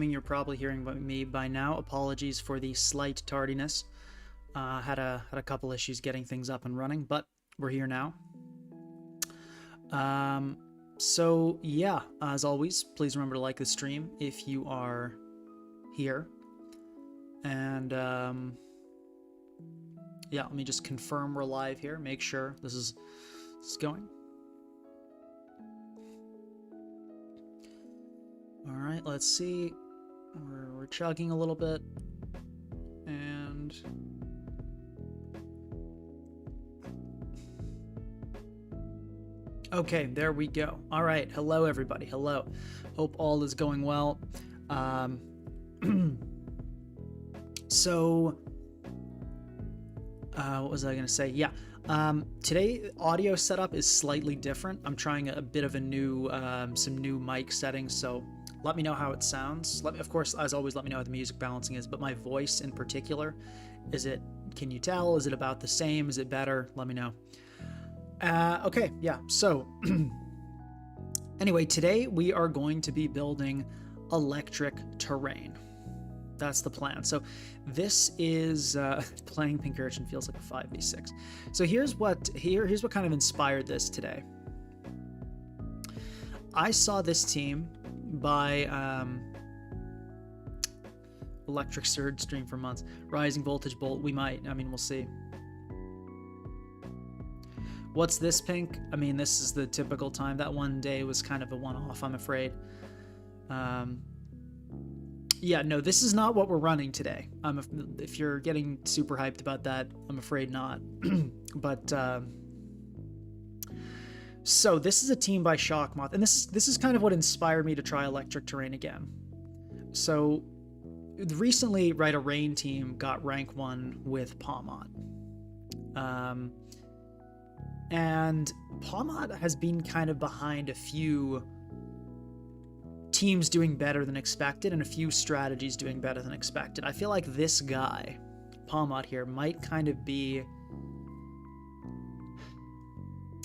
You're probably hearing me by now. Apologies for the slight tardiness. Had a couple issues getting things up and running, but we're here now. So yeah, as always, please remember to like the stream if you are here. And yeah, let me just confirm we're live here. Make sure this is going. All right, let's see. We're chugging a little bit, and okay, there we go. All right, hello everybody. Hello. Hope all is going well. So what was I gonna say? Yeah. Today audio setup is slightly different. I'm trying a bit of a new some new mic settings, so let me know how it sounds. Of course, as always, let me know how the music balancing is, but my voice in particular, can you tell? Is it about the same? Is it better? Let me know. Okay, yeah, so anyway, today we are going to be building electric terrain. That's the plan. So this is playing Pincurchin feels like a 5v6. So here's what kind of inspired this today. I saw this team by Electric Surge stream for months. Rising Voltage Bolt, we might. I mean, we'll see. What's this, Pink? I mean, this is the typical time. That one day was kind of a one-off, I'm afraid. Yeah, no, this is not what we're running today. If you're getting super hyped about that, I'm afraid not. But so this is a team by Shock Moth, and this is kind of what inspired me to try electric terrain again. So recently, right, a rain team got rank 1 with Pawmot. And Pawmot has been kind of behind a few teams doing better than expected and a few strategies doing better than expected. I feel like this guy, Pawmot here, might kind of be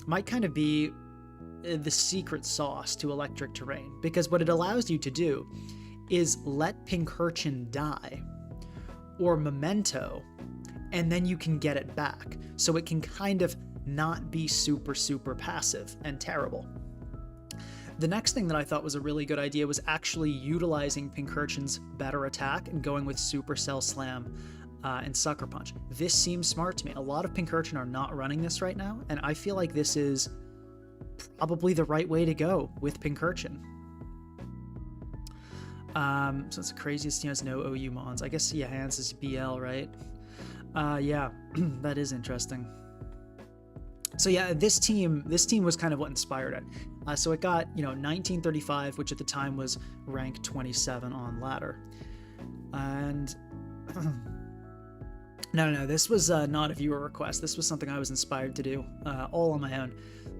the secret sauce to electric terrain, because what it allows you to do is let Pincurchin die or Memento, and then you can get it back. So it can kind of not be super passive and terrible. The next thing that I thought was a really good idea was actually utilizing Pincurchin's better attack and going with Supercell Slam and Sucker Punch. This seems smart to me. A lot of Pincurchin are not running this right now, and I feel like this is probably the right way to go with Pincurchin. So it's the craziest team has no OU mons. I guess, yeah, Hans is BL, right? Yeah, that is interesting. So yeah, this team was kind of what inspired it. So it got, 1935, which at the time was rank 27 on ladder. And no, this was not a viewer request. This was something I was inspired to do, all on my own.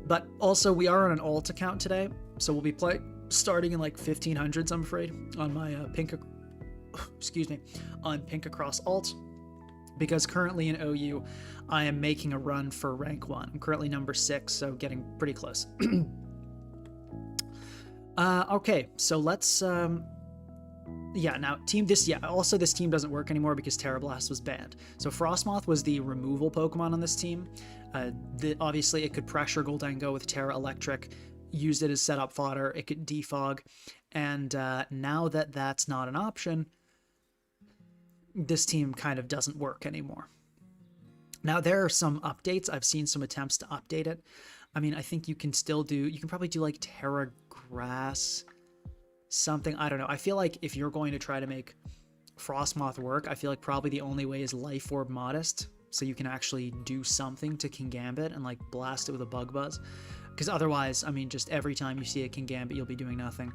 But also, we are on an alt account today, so we'll be starting in like 1500s, I'm afraid, on my Pink Across alt, because currently in OU, I am making a run for rank 1. I'm currently number 6, so getting pretty close. Okay, so let's also this team doesn't work anymore because Tera Blast was banned. So Frostmoth was the removal Pokemon on this team. Obviously it could pressure Goldengo with Tera Electric, used it as setup fodder, it could defog, and now that that's not an option, this team kind of doesn't work anymore. Now, there are some updates. I've seen some attempts to update it. I mean, I think you can probably do like Terra Grass, something. I don't know. I feel like if you're going to try to make Frostmoth work, I feel like probably the only way is Life Orb Modest, so you can actually do something to Kingambit and like blast it with a Bug Buzz. Because otherwise, I mean, just every time you see a Kingambit, you'll be doing nothing.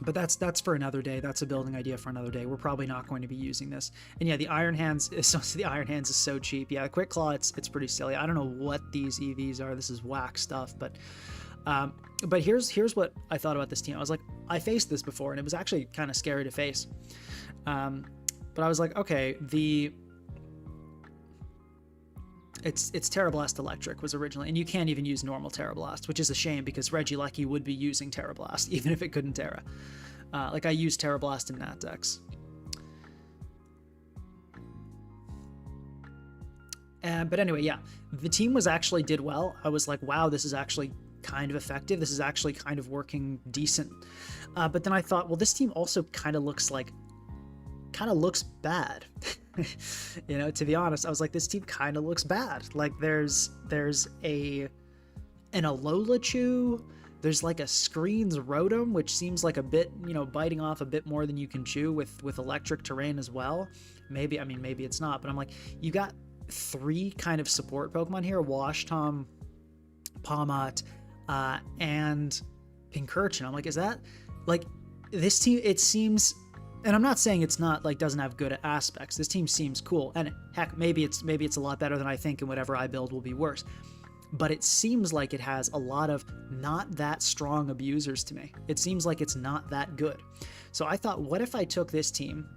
But that's for another day. That's a building idea for another day. We're probably not going to be using this. And yeah, the Iron Hands is so cheap. Yeah, the Quick Claw, it's pretty silly. I don't know what these EVs are. This is whack stuff. But here's what I thought about this team. I was like, I faced this before, and it was actually kind of scary to face. But I was like, okay, It's Tera Blast Electric was originally, and you can't even use normal Tera Blast, which is a shame because Regieleki would be using Tera Blast even if it couldn't Tera. Like I used Tera Blast in Nat decks. But anyway, yeah, the team did well. I was like, wow, this is actually kind of effective. This is actually kind of working decent. But then I thought, well, this team also kind of looks bad. You know, to be honest, I was like, this team kind of looks bad. Like there's an Alola, there's like a Screens Rotom, which seems like a bit, you know, biting off a bit more than you can chew with electric terrain as well. Maybe it's not, but I'm like, you got 3 kind of support Pokemon here: Washtom, Palmot, and Pincurchin. I'm like, is that like this team? It seems. And I'm not saying it's not like doesn't have good aspects. This team seems cool, and heck, maybe it's a lot better than I think, and whatever I build will be worse. But it seems like it has a lot of not that strong abusers to me. It seems like it's not that good. So I thought, what if I took this team,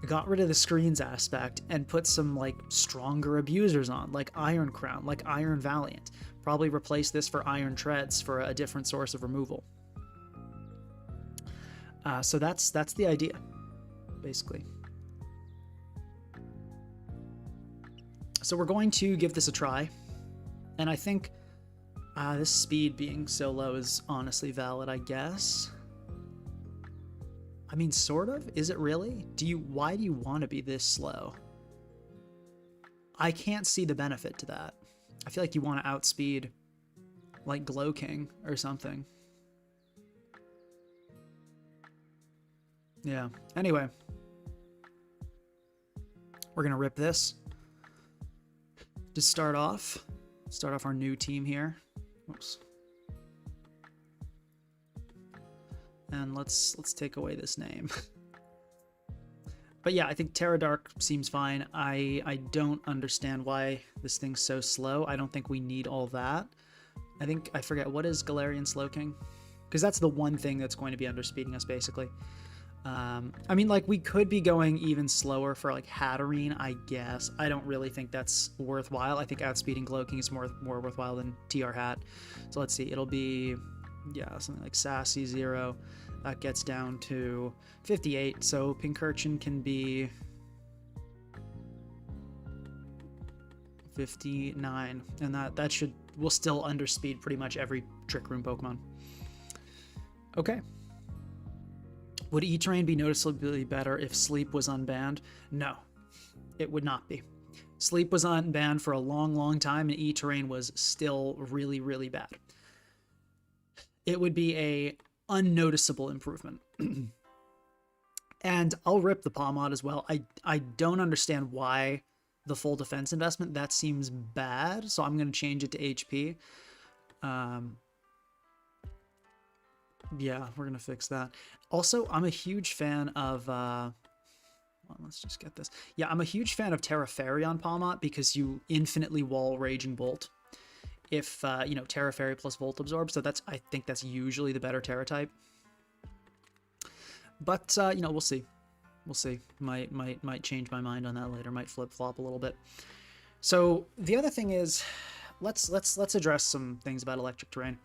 got rid of the screens aspect, and put some like stronger abusers on, like Iron Crown, like Iron Valiant. Probably replace this for Iron Treads for a different source of removal. So that's the idea, basically. So we're going to give this a try, and I think this speed being so low is honestly valid, I guess. I mean, sort of. Is it really? Why do you want to be this slow? I can't see the benefit to that. I feel like you want to outspeed like Glow King or something. Yeah. Anyway, we're gonna rip this to start off our new team here. Oops. And let's take away this name. But yeah, I think Tera Dark seems fine. I don't understand why this thing's so slow. I don't think we need all that. I forget, what is Galarian Slowking? Because that's the one thing that's going to be underspeeding us, basically. I mean, like, we could be going even slower for, like, Hatterene, I guess. I don't really think that's worthwhile. I think outspeeding Glowking is more worthwhile than TR Hat. So let's see, it'll be, yeah, something like Sassy 0. That gets down to 58, so Pincurchin can be 59, and that will still underspeed pretty much every Trick Room Pokemon. Okay. Would E-Terrain be noticeably better if Sleep was unbanned? No, it would not be. Sleep was unbanned for a long, long time, and E-Terrain was still really, really bad. It would be a unnoticeable improvement. And I'll rip the Palmot as well. I don't understand why the full defense investment. That seems bad, so I'm going to change it to HP. Yeah, we're going to fix that. Also, I'm a huge fan of... well, let's just get this. Yeah, I'm a huge fan of Tera Fairy on Palmot because you infinitely wall Raging Bolt if, you know, Tera Fairy plus Volt Absorb. So I think that's usually the better Tera type. But, you know, we'll see. We'll see. Might change my mind on that later. Might flip-flop a little bit. So the other thing is, let's address some things about electric terrain.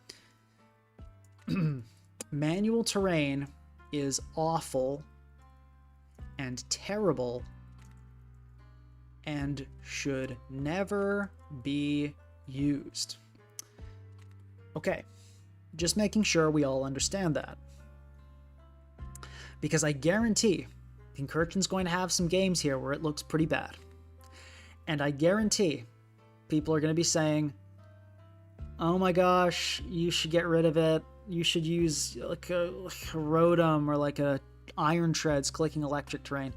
Manual terrain is awful and terrible and should never be used. Okay, just making sure we all understand that. Because I guarantee Pincurchin's going to have some games here where it looks pretty bad. And I guarantee people are going to be saying, oh my gosh, you should get rid of it. You should use like a Rotom or like a Iron Treads clicking electric terrain.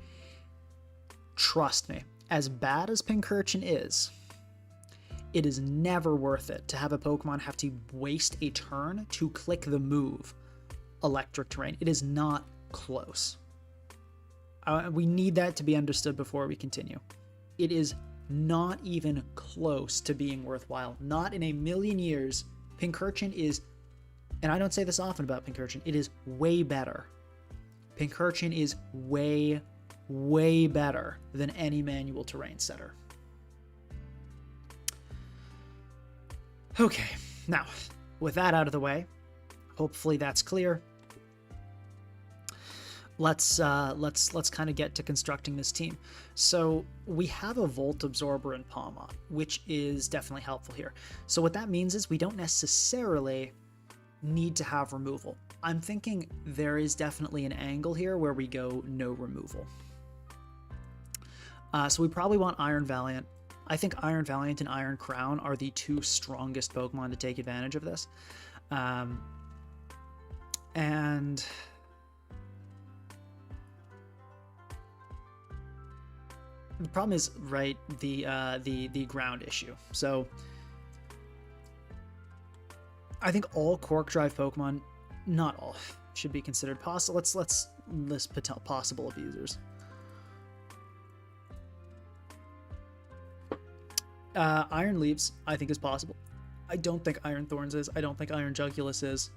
Trust me, as bad as Pincurchin is, it is never worth it to have a Pokemon have to waste a turn to click the move electric terrain. It is not close. We need that to be understood before we continue. It is not even close to being worthwhile. Not in a million years. Pincurchin is, and I don't say this often about Pincurchin, it is way better. Pincurchin is way, way better than any manual terrain setter. Okay, now, with that out of the way, hopefully that's clear. Let's kind of get to constructing this team. So we have a Volt Absorber in Palma, which is definitely helpful here. So what that means is we don't necessarily need to have removal. I'm thinking there is definitely an angle here where we go no removal. So we probably want Iron Valiant. I think Iron Valiant and Iron Crown are the two strongest Pokemon to take advantage of this. And the problem is, right, the ground issue. So I think all Cork Drive Pokemon, not all, should be considered possible. Let's list possible abusers. Iron Leaves, I think, is possible. I don't think Iron Thorns is. I don't think Iron Jugulus is.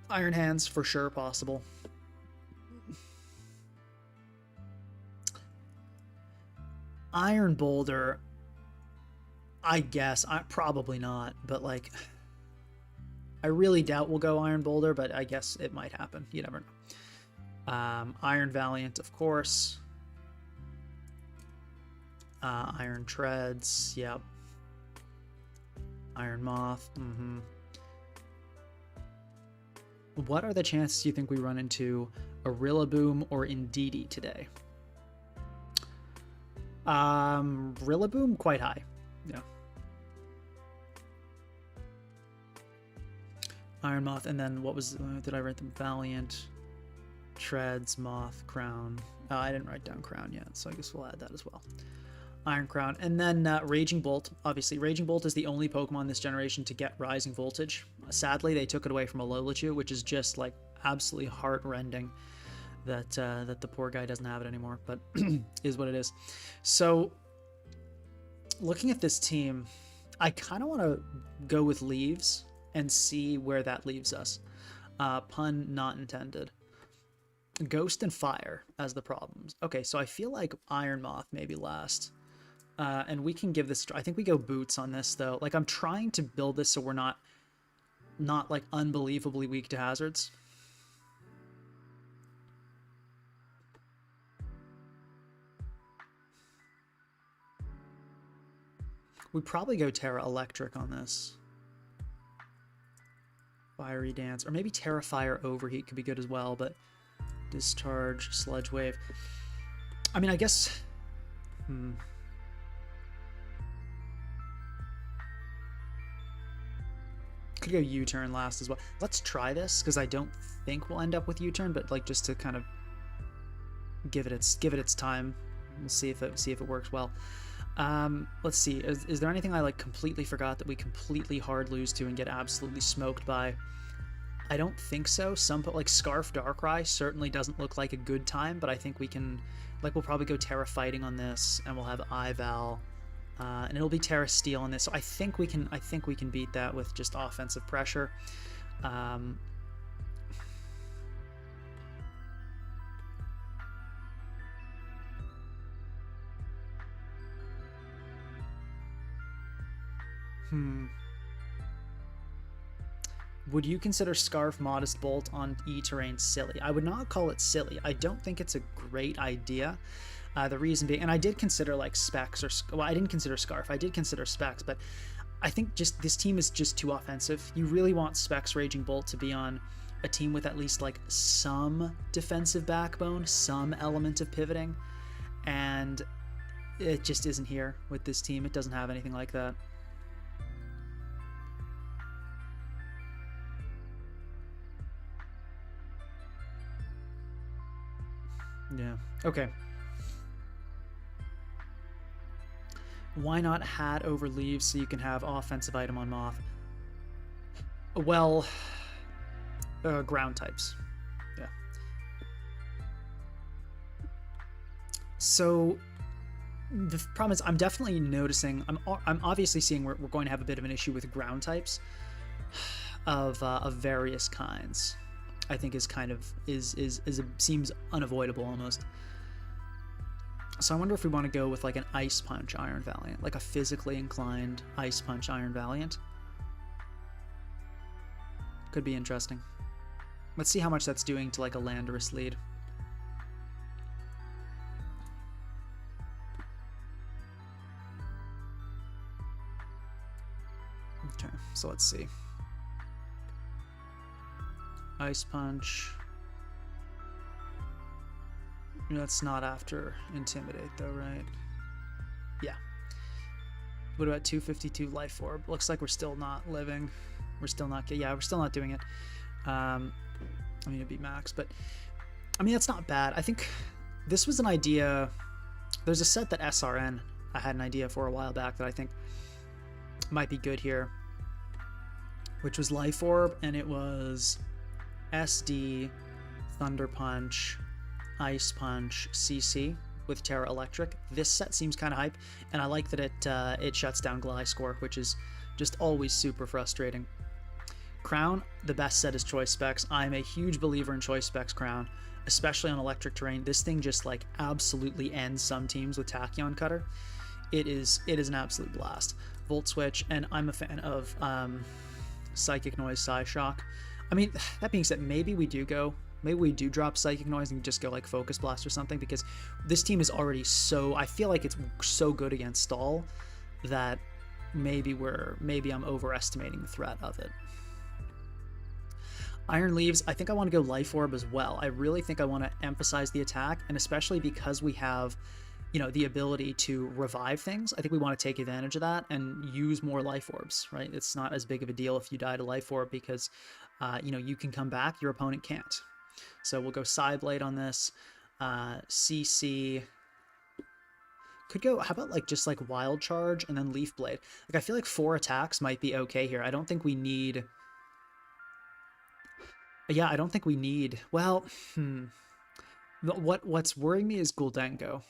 Iron Hands, for sure, possible. Iron Boulder, I guess. Probably not, but like, I really doubt we'll go Iron Boulder, but I guess it might happen. You never know. Iron Valiant, of course. Iron Treads, yep. Iron Moth, What are the chances you think we run into a Rillaboom or Indeedee today? Rillaboom, quite high. Yeah. Iron Moth, and then what was, did I write them? Valiant, Treads, Moth, Crown. Oh, I didn't write down Crown yet, so I guess we'll add that as well. Iron Crown, and then Raging Bolt. Obviously, Raging Bolt is the only Pokemon this generation to get Rising Voltage. Sadly, they took it away from Alolan, which is just like absolutely heart-rending that that the poor guy doesn't have it anymore, but is what it is. So looking at this team, I kind of want to go with Leaves and see where that leaves us. Pun not intended. Ghost and Fire as the problems. Okay, so I feel like Iron Moth maybe last. And we can give this, I think we go Boots on this though. Like, I'm trying to build this so we're not like unbelievably weak to hazards. We probably go Tera Electric on this. Fiery Dance, or maybe Tera Fire Overheat could be good as well, but Discharge, Sludge Wave. I mean, I guess, could go U-turn last as well. Let's try this, because I don't think we'll end up with U-turn, but like just to kind of give it its time. We'll see if it works well. Let's see. Is there anything I like completely forgot that we completely hard lose to and get absolutely smoked by? I don't think so. Like Scarf Darkrai certainly doesn't look like a good time, but I think we can, like, we'll probably go Terra Fighting on this, and we'll have Ival, and it'll be Terra Steel on this. So I think we can beat that with just offensive pressure. Would you consider Scarf Modest Bolt on E-Terrain silly? I would not call it silly. I don't think it's a great idea. The reason being, and I did consider like Specs, or, well, I didn't consider Scarf. I did consider Specs, but I think just this team is just too offensive. You really want Specs Raging Bolt to be on a team with at least like some defensive backbone, some element of pivoting, and it just isn't here with this team. It doesn't have anything like that. Yeah. Okay. Why not Hat over Leaves so you can have offensive item on Moth? Well, ground types. Yeah. So the problem is, I'm definitely noticing. I'm obviously seeing we're going to have a bit of an issue with ground types of various kinds. I think is kind of seems unavoidable almost. So I wonder if we want to go with like an Ice Punch Iron Valiant, like a physically inclined Ice Punch Iron Valiant. Could be interesting. Let's see how much that's doing to like a Landorus lead. Okay, so let's see. Ice Punch. That's not after Intimidate though, right? Yeah. What about 252 Life Orb? Looks like we're still not living. We're still not, yeah, we're still not doing it. I mean, it'd be max, but I mean, that's not bad. I think this was an idea. There's a set that SRN, I had an idea for a while back that I think might be good here, which was Life Orb, and it was SD, Thunder Punch, Ice Punch, CC with Tera Electric. This set seems kind of hype, and I like that it shuts down Gliscor, which is just always super frustrating. Crown, the best set is Choice Specs. I'm a huge believer in Choice Specs Crown, especially on electric terrain. This thing just like absolutely ends some teams with Tachyon Cutter. It is an absolute blast. Volt Switch, and I'm a fan of Psychic Noise, Psyshock. I mean, that being said, maybe we do drop Psychic Noise and just go like Focus Blast or something, because this team is already so, I feel like it's so good against Stall that maybe I'm overestimating the threat of it. Iron Leaves, I think I want to go Life Orb as well. I really think I want to emphasize the attack, and especially because we have, you know, the ability to revive things, I think we want to take advantage of that and use more Life Orbs, right? It's not as big of a deal if you die to Life Orb because, you know, you can come back, your opponent can't. So we'll go Psyblade on this. CC. Could go, how about like just like Wild Charge and then Leaf Blade? Like I feel like 4 attacks might be okay here. I don't think we need... Yeah, I don't think we need... Well, What's worrying me is Guldengo.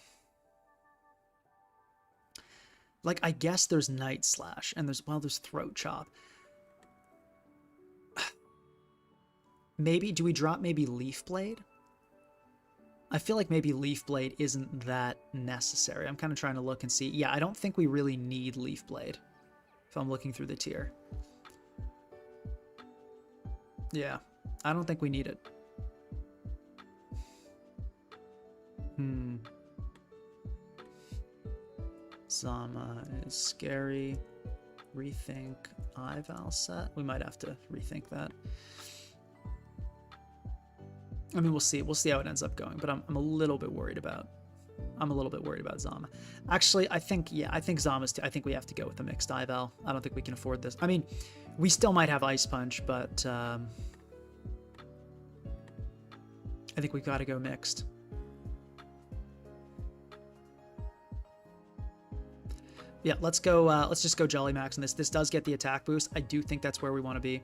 Like, I guess there's Night Slash, and there's Throat Chop. Maybe, do we drop maybe Leaf Blade? I feel like maybe Leaf Blade isn't that necessary. I'm kind of trying to look and see. Yeah, I don't think we really need Leaf Blade, if I'm looking through the tier. Yeah, I don't think we need it. Zama is scary. Rethink Ival set. We might have to rethink that. I mean, we'll see. We'll see how it ends up going, but I'm a little bit worried about. I'm a little bit worried about Zama. Actually, I think Zama's too. I think we have to go with a mixed Ival. I don't think we can afford this. I mean, we still might have Ice Punch, but I think we got to go mixed. Yeah, let's go. Let's just go Jolly Max on this. This does get the attack boost. I do think that's where we want to be.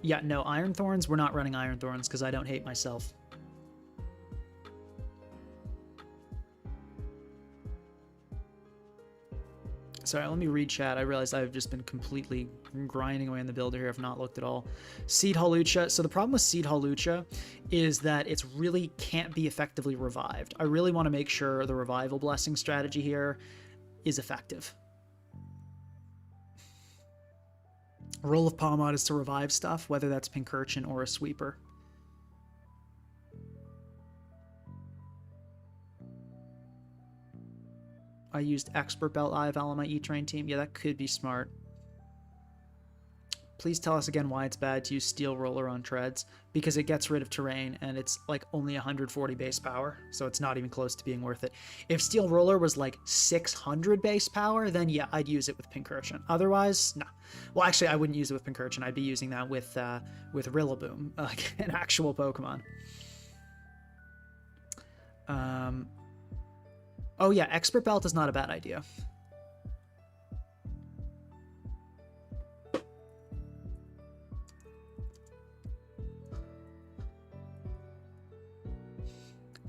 Yeah, no, Iron Thorns. We're not running Iron Thorns because I don't hate myself. Sorry, let me read chat. I realized I've just been completely grinding away in the builder here. I've not looked at all. Seed Hawlucha. So the problem with Seed Hawlucha is that it's really can't be effectively revived. I really want to make sure the revival blessing strategy here is effective. Role of Palmod is to revive stuff, whether that's Pincurchin or a sweeper. I used Expert Belt Ival on my E-Train team. Yeah, that could be smart. Please tell us again why it's bad to use Steel Roller on treads. Because it gets rid of terrain, and it's like only 140 base power, so it's not even close to being worth it. If Steel Roller was like 600 base power, then yeah, I'd use it with Pincurchin. Otherwise, no. Well, actually, I wouldn't use it with Pincurchin. I'd be using that with Rillaboom, like an actual Pokemon. Oh yeah, Expert Belt is not a bad idea.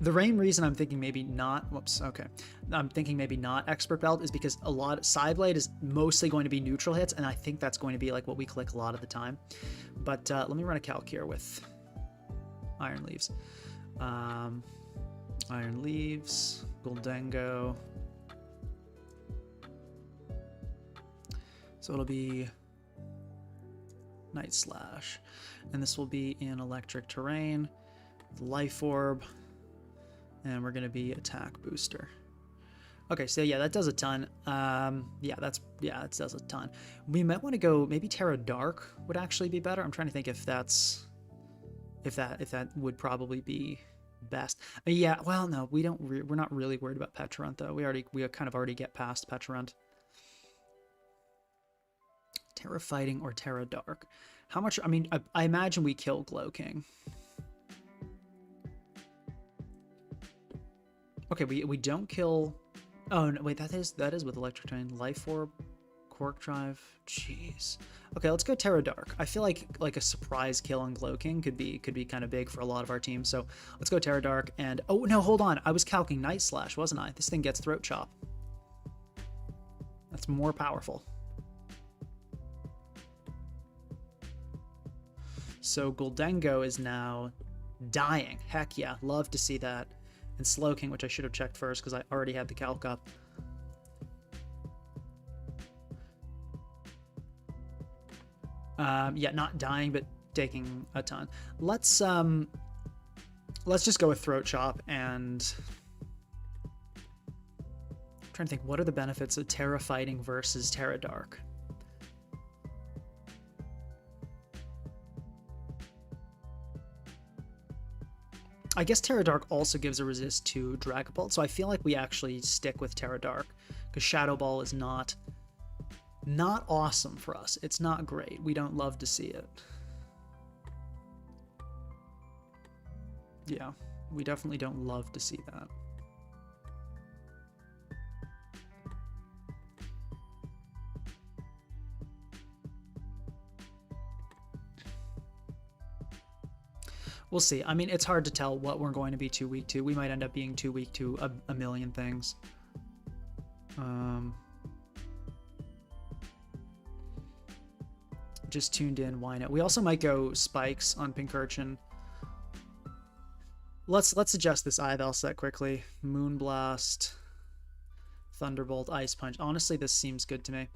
The main reason I'm thinking maybe not, I'm thinking maybe not Expert Belt is because a lot of Psyblade is mostly going to be neutral hits, and I think that's going to be like what we click a lot of the time. But let me run a calc here with Iron Leaves. Iron Leaves, Goldengo. So it'll be Night Slash. And this will be in Electric Terrain, Life Orb, and we're going to be Attack Booster. Okay, so yeah, that does a ton. Yeah, it does a ton. We might want to go, maybe Tera Dark would actually be better. I'm trying to think if that would probably be best. Yeah, well, no, we're not really worried about Pecharunt though. We kind of already get past Pecharunt. Tera Fighting or Tera Dark. How much? I mean, I imagine we kill Glowking. Okay, we don't kill. Oh no, wait, that is with Electric Terrain. Life Orb, Cork Drive. Jeez. Okay, let's go Tera Dark. I feel like a surprise kill on Glowking could be kind of big for a lot of our teams. So let's go Tera Dark. And oh no, hold on. I was calcing Night Slash, wasn't I? This thing gets Throat Chop. That's more powerful. So Goldengo is now dying. Heck yeah, love to see that. And Slowking, which I should have checked first because I already had the calc up. Yeah, not dying, but taking a ton. Let's just go with Throat Chop and I'm trying to think, what are the benefits of Tera Fighting versus Tera Dark? I guess Tera Dark also gives a resist to Dragapult, so I feel like we actually stick with Tera Dark because Shadow Ball is not awesome for us. It's not great. We don't love to see it. Yeah, we definitely don't love to see that. We'll see. I mean, it's hard to tell what we're going to be too weak to. We might end up being too weak to a million things. Just tuned in. Why not? We also might go Spikes on Pincurchin. Let's adjust this Ival set quickly. Moonblast, Thunderbolt, Ice Punch. Honestly, this seems good to me.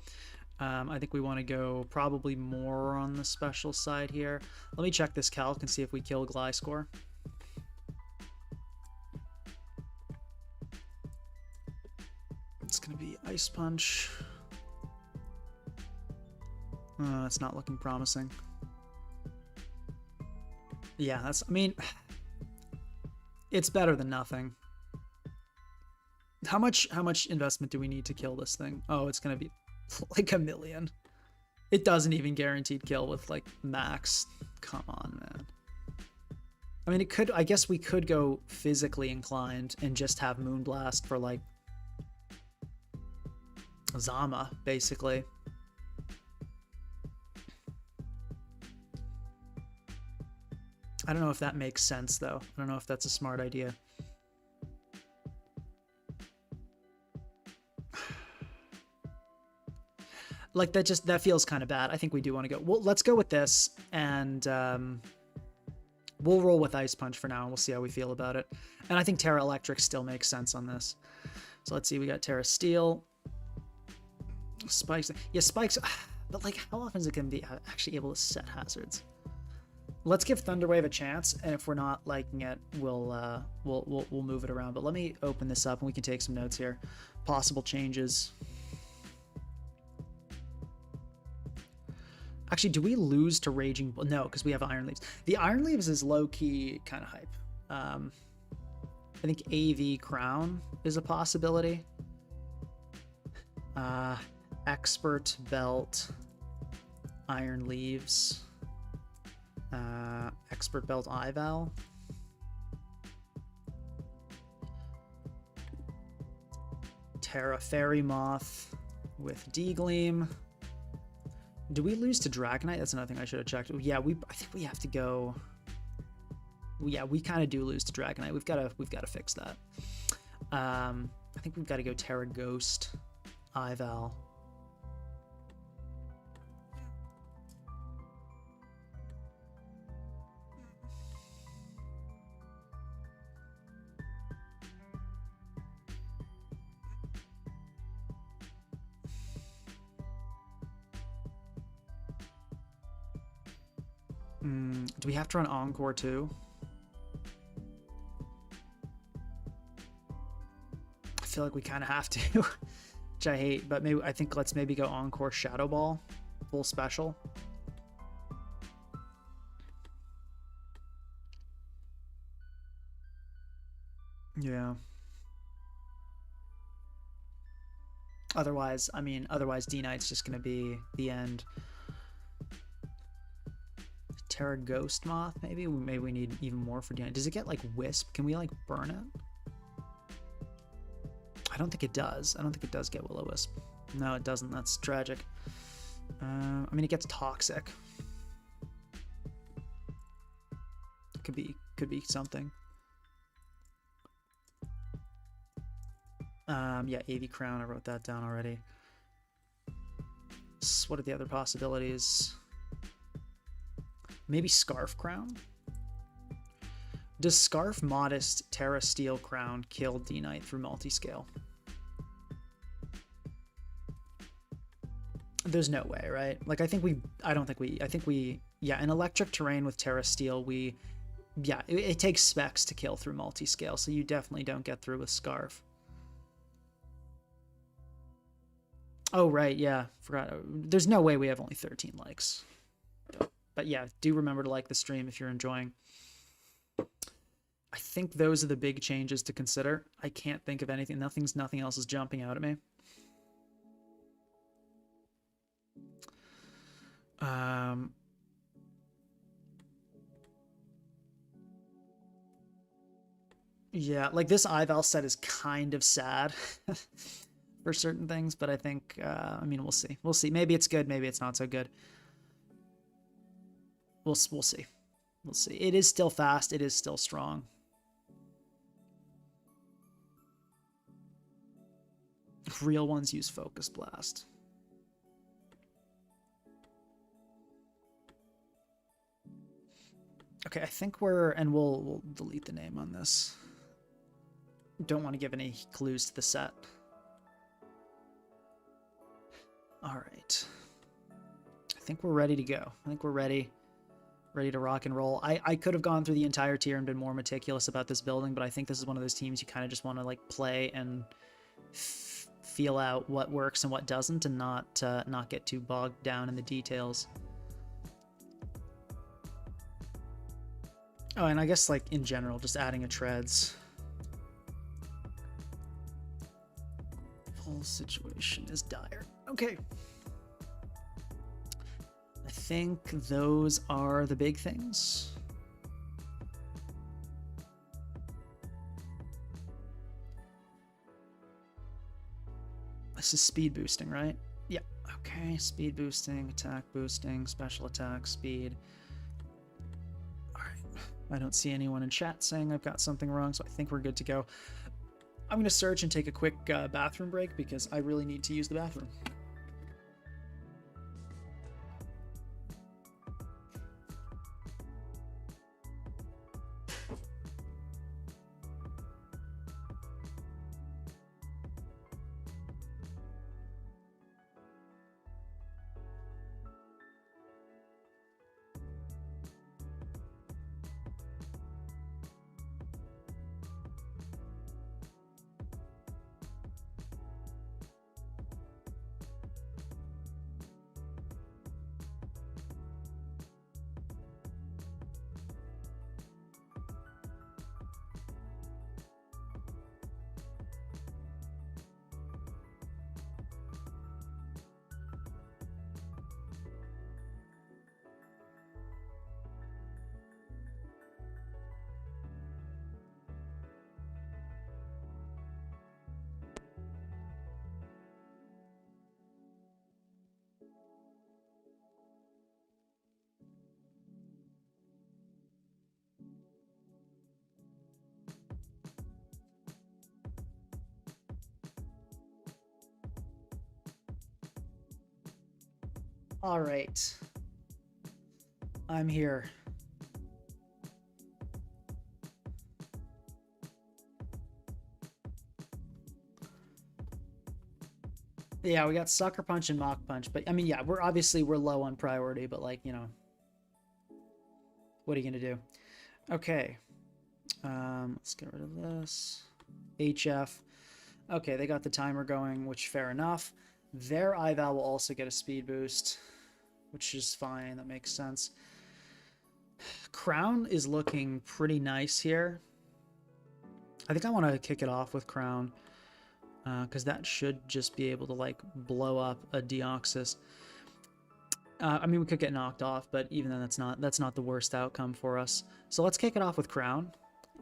I think we want to go probably more on the special side here. Let me check this calc and see if we kill Gliscor. It's going to be Ice Punch. It's not looking promising. Yeah, I mean, it's better than nothing. How much investment do we need to kill this thing? Oh, it's going to be like 1 million. It doesn't even guaranteed kill with like max. Come on, man. I mean, I guess we could go physically inclined and just have Moonblast for like Zama, basically. I don't know if that makes sense though. I don't know if that's a smart idea. Like that feels kind of bad. I think we do want to go. Well, let's go with this, and we'll roll with Ice Punch for now, and we'll see how we feel about it. And I think Tera Electric still makes sense on this. So let's see. We got Tera Steel, Spikes. Yeah, Spikes. But like, how often is it going to be actually able to set hazards? Let's give Thunderwave a chance, and if we're not liking it, we'll move it around. But let me open this up, and we can take some notes here. Possible changes. Actually, do we lose to Raging Bull? No, because we have Iron Leaves. The Iron Leaves is low-key kind of hype. I think AV Crown is a possibility. Expert Belt, Iron Leaves, Expert Belt Ival. Tera Fairy Moth with Dgleam. Do we lose to Dragonite? That's another thing I should have checked. Yeah, I think we have to go. Yeah, we kind of do lose to Dragonite. We've got to fix that. I think we've got to go Tera Ghost, Ival. Do we have to run Encore too? I feel like we kind of have to, which I hate, but maybe I think let's maybe go Encore Shadow Ball, full special. Yeah. Otherwise, I mean, otherwise Dnite's just going to be the end. Tera Ghost Moth, maybe? Maybe we need even more for Dnite. Does it get, like, Wisp? Can we, like, burn it? I don't think it does. I don't think it does get Will-O-Wisp. No, it doesn't. That's tragic. I mean, it gets Toxic. Could be something. Yeah, AV Crown, I wrote that down already. What are the other possibilities? Maybe Scarf Crown? Does Scarf Modest Tera Steel Crown kill Dnite through multiscale? There's no way, right? Like, I think we, yeah, in electric terrain with Tera Steel, yeah, it takes specs to kill through multiscale, so you definitely don't get through with Scarf. Oh, right, yeah, forgot. There's no way we have only 13 likes. But yeah, do remember to like the stream if you're enjoying. I think those are the big changes to consider. I can't think of anything. Nothing else is jumping out at me. Yeah, like this Ival set is kind of sad for certain things, but I think, I mean, we'll see. We'll see. Maybe it's good. Maybe it's not so good. We'll see. We'll see. It is still fast. It is still strong. Real ones use Focus Blast. Okay, I think and we'll delete the name on this. Don't want to give any clues to the set. All right. I think we're ready to go. I think we're ready to rock and roll. I could have gone through the entire tier and been more meticulous about this building, but I think this is one of those teams you kind of just want to like play and feel out what works and what doesn't, and not get too bogged down in the details. Oh, and I guess like in general, just adding a treads. Full situation is dire. Okay. I think those are the big things. This is speed boosting, right? Yeah. Okay. Speed boosting, attack boosting, special attack, speed. All right. I don't see anyone in chat saying I've got something wrong, so I think we're good to go. I'm going to search and take a quick bathroom break because I really need to use the bathroom. All right. I'm here. Yeah, we got Sucker Punch and Mach Punch, but I mean, yeah, we're low on priority, but like, you know, What are you gonna do? Okay. Let's get rid of this. HF. Okay, they got the timer going, which fair enough. Their Ival will also get a speed boost, which is fine. That makes sense. Crown is looking pretty nice here. I think I want to kick it off with Crown, because that should just be able to like blow up a Deoxys. I mean, we could get knocked off, but even then, that's not the worst outcome for us. So let's kick it off with Crown.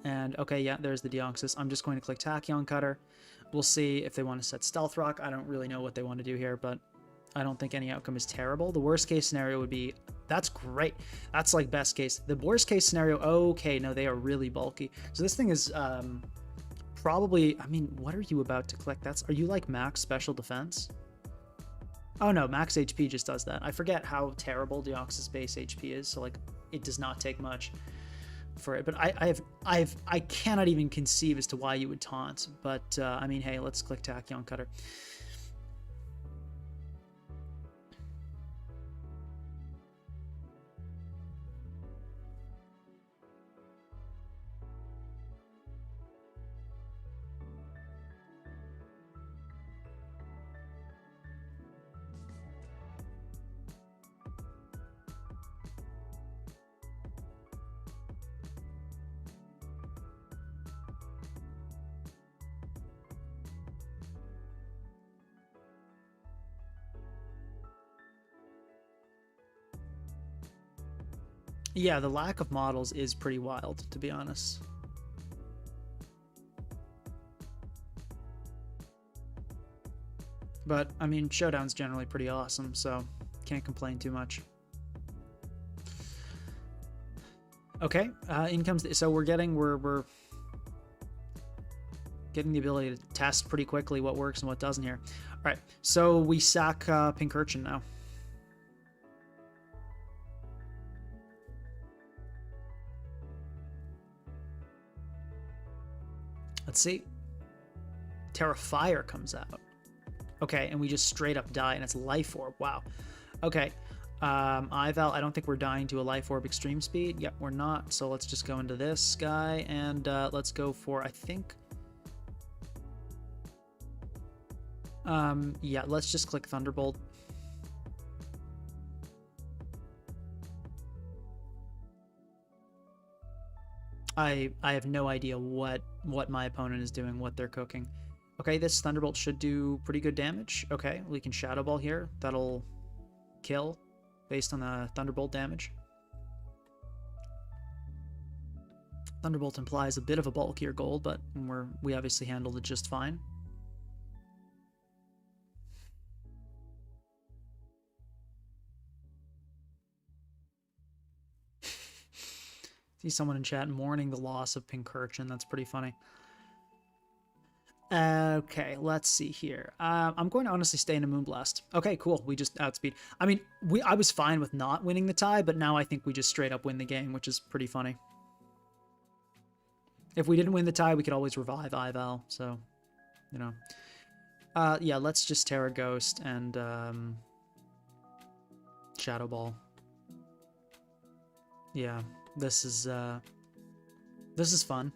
And okay, yeah, there's the Deoxys. I'm just going to click Tachyon Cutter. We'll see if they want to set Stealth Rock. I don't really know what they want to do here, but I don't think any outcome is terrible. The worst case scenario would be, that's great. That's like best case. The worst case scenario, okay, no, they are really bulky. So this thing is probably, I mean, what are you about to click? Are you like max special defense? Oh no, max HP just does that. I forget how terrible Deoxys base HP is, so like it does not take much for it. But I cannot even conceive as to why you would taunt. But I mean, hey, let's click Tachyon Cutter. Yeah, the lack of models is pretty wild, to be honest. But, I mean, Showdown's generally pretty awesome, so can't complain too much. Okay, in comes... So we're getting the ability to test pretty quickly what works and what doesn't here. All right, so we sack Pincurchin now. Let's see. Tera Fire comes out. Okay, and we just straight up die, and it's Life Orb. Wow. Okay. Ival, I don't think we're dying to a Life Orb extreme speed. Yep, we're not. So let's just go into this guy, and let's go for, I think... yeah, let's just click Thunderbolt. I have no idea what my opponent is doing, what they're cooking. Okay, this Thunderbolt should do pretty good damage. Okay, we can Shadow Ball here. That'll kill based on the Thunderbolt damage. Thunderbolt implies a bit of a bulkier gold, but we obviously handled it just fine. See someone in chat mourning the loss of Pincurchin. That's pretty funny. Okay, let's see here. I'm going to honestly stay in a Moonblast. Okay, cool. We just outspeed. I mean, I was fine with not winning the tie, but now I think we just straight up win the game, which is pretty funny. If we didn't win the tie, we could always revive Ival, so, you know. Yeah, let's just Tera Ghost and Shadow Ball. Yeah. This is fun.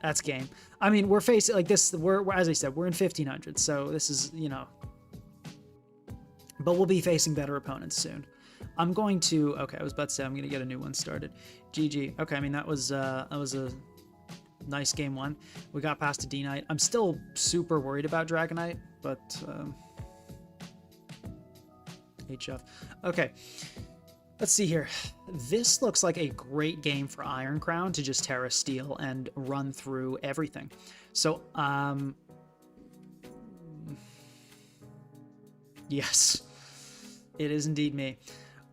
That's game. I mean, we're facing like this. We're as I said, we're in 1500, so this is, you know. But we'll be facing better opponents soon. I'm going to. Okay, I was about to say I'm going to get a new one started. GG. Okay, I mean that was a nice game one. We got past a Dnite. I'm still super worried about Dragonite, but HF. Okay. Let's see here. This looks like a great game for Iron Crown to just Tera Steel and run through everything. So, yes, it is indeed me.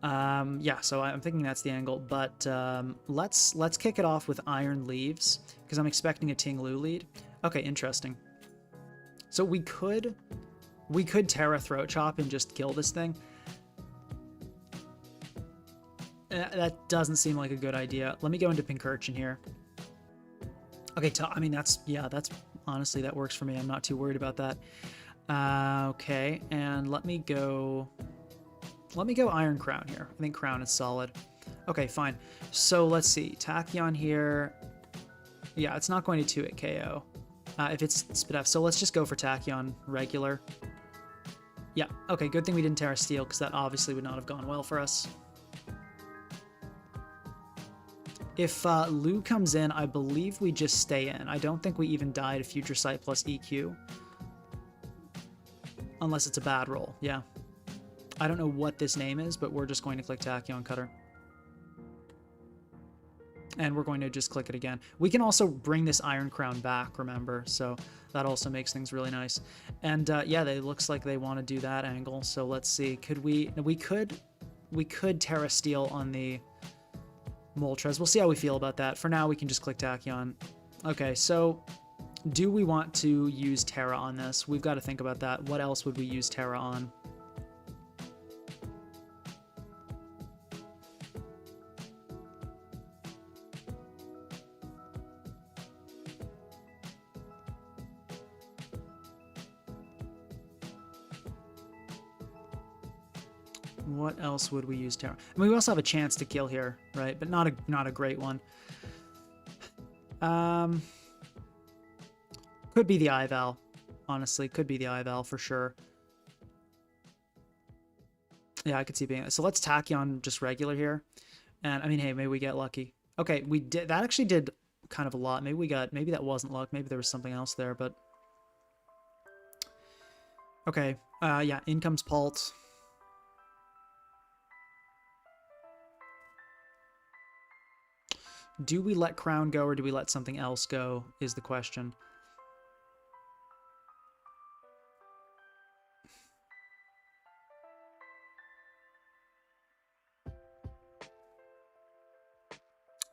Yeah, so I'm thinking that's the angle, but let's kick it off with Iron Leaves because I'm expecting a Ting-Lu lead. Okay, interesting. So we could Tera Throat Chop and just kill this thing. That doesn't seem like a good idea. Let me go into Pincurchin here. Okay, I mean, that's honestly, that works for me. I'm not too worried about that. Okay, and let me go Let me go Iron Crown here. I think Crown is solid. Okay, fine. So let's see. Tachyon here. Yeah, it's not going to 2-hit KO if it's Spit F. So let's just go for Tachyon regular. Yeah, okay, good thing we didn't Tera Steel, because that obviously would not have gone well for us. If Lu comes in, I believe we just stay in. I don't think we even die to Future Sight plus EQ. Unless it's a bad roll, yeah. I don't know what this name is, but we're just going to click Tachyon Cutter. And we're going to just click it again. We can also bring this Iron Crown back, remember, so that also makes things really nice. And yeah, it looks like they want to do that angle, so let's see. Could we could Tera Steel on the Moltres. We'll see how we feel about that. For now, we can just click Tachyon. Okay, so do we want to use Tera on this? We've got to think about that. What else would we use Tera on? What else would we use Tera? I mean, we also have a chance to kill here, right? But not a great one. Could be the Ival, honestly. Could be the Ival for sure. Yeah, I could see being... So let's Tachyon just regular here. And, I mean, hey, maybe we get lucky. Okay, we did... That actually did kind of a lot. Maybe we got... Maybe that wasn't luck. Maybe there was something else there, but... Okay, yeah, in comes Pult. Do we let Crown go or do we let something else go is the question.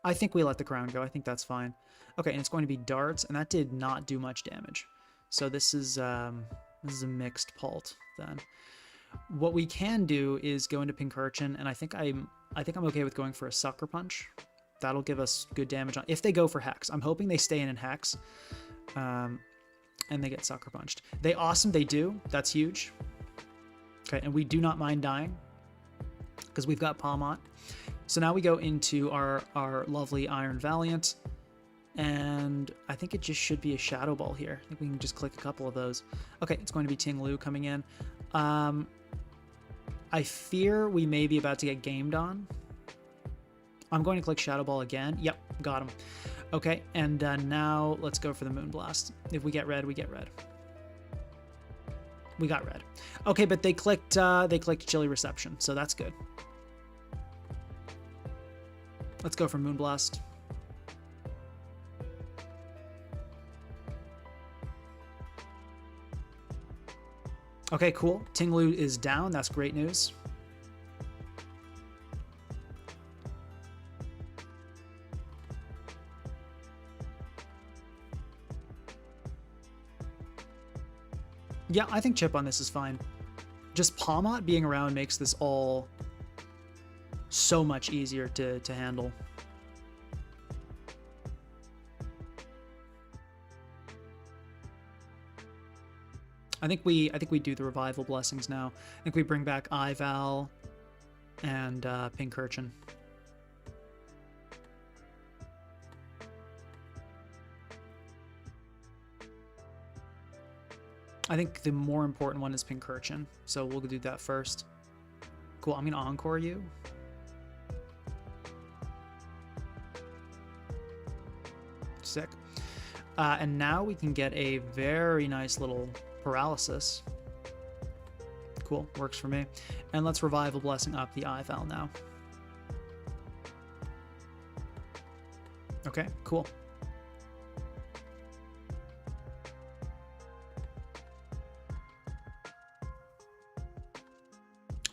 I think we let the Crown go. I think that's fine. Okay, and it's going to be darts, and that did not do much damage. So this is a mixed Pult then. What we can do is go into Pincurchin, and I think I'm okay with going for a Sucker Punch. That'll give us good damage on if they go for Hex. I'm hoping they stay in Hex, and they get Sucker Punched. They do. That's huge. Okay, and we do not mind dying because we've got Palmont. So now we go into our lovely Iron Valiant, and I think it just should be a Shadow Ball here. I think we can just click a couple of those. Okay, it's going to be Ting Lu coming in. I fear we may be about to get gamed on. I'm going to click Shadow Ball again. Yep, got him. Okay, and now let's go for the Moonblast. If we get red, we get red. We got red. Okay, but they clicked Chilly Reception, so that's good. Let's go for Moonblast. Okay, cool. Ting Lu is down. That's great news. Yeah, I think chip on this is fine. Just Palmont being around makes this all so much easier to handle. I think we do the Revival Blessings now. I think we bring back Ival and Pincurchin. I think the more important one is Pincurchin, so we'll do that first. Cool, I'm gonna Encore you. Sick. And now we can get a very nice little Paralysis. Cool, works for me. And let's Revival Blessing up the Ival now. Okay, cool.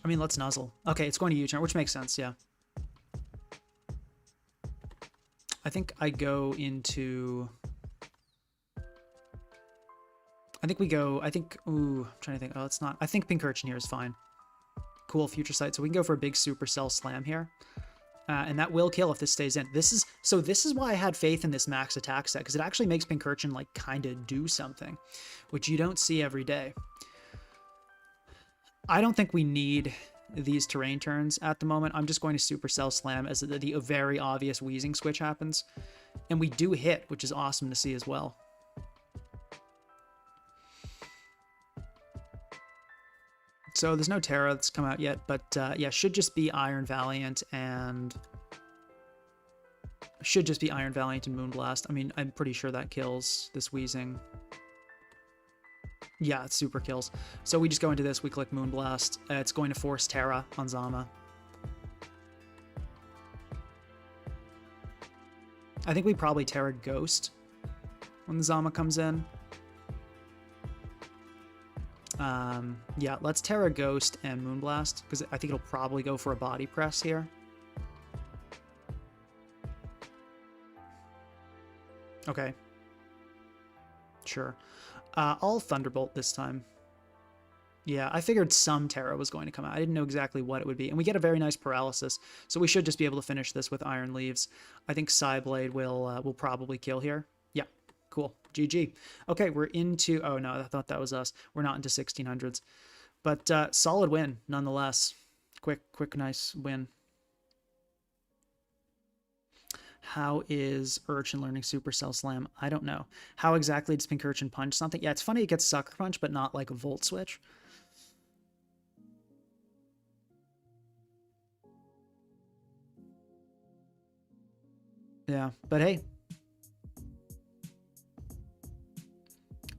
I mean, let's Nuzzle. Okay, it's going to U-turn, which makes sense, yeah. I think I go into... ooh, I'm trying to think. Oh, it's not. I think Pincurchin here is fine. Cool, Future Sight. So we can go for a big Supercell Slam here. And that will kill if this stays in. This is why I had faith in this max attack set, because it actually makes Pincurchin, like, kind of do something, which you don't see every day. I don't think we need these terrain turns at the moment. I'm just going to Supercell Slam as the very obvious Wheezing switch happens. And we do hit, which is awesome to see as well. So there's no Tera that's come out yet, but yeah, should just be Iron Valiant and... Should just be Iron Valiant and Moonblast. I mean, I'm pretty sure that kills this Wheezing. Yeah, it super kills. So we just go into this, we click Moonblast. It's going to force Tera on Zama. I think we probably Tera Ghost when the Zama comes in. Yeah, let's Tera Ghost and Moonblast, because I think it'll probably go for a body press here. Okay. Sure. I'll Thunderbolt this time. Yeah, I figured some Tera was going to come out. I didn't know exactly what it would be. And we get a very nice paralysis, so we should just be able to finish this with Iron Leaves. I think Psyblade will probably kill here. Yeah, cool. GG. Okay, we're into... Oh, no, I thought that was us. We're not into 1600s. But solid win, nonetheless. Quick, nice win. How is Urchin learning Supercell Slam? I don't know. How exactly does Pincurchin punch something? Yeah, it's funny it gets Sucker Punch, but not like a Volt Switch. Yeah, but hey.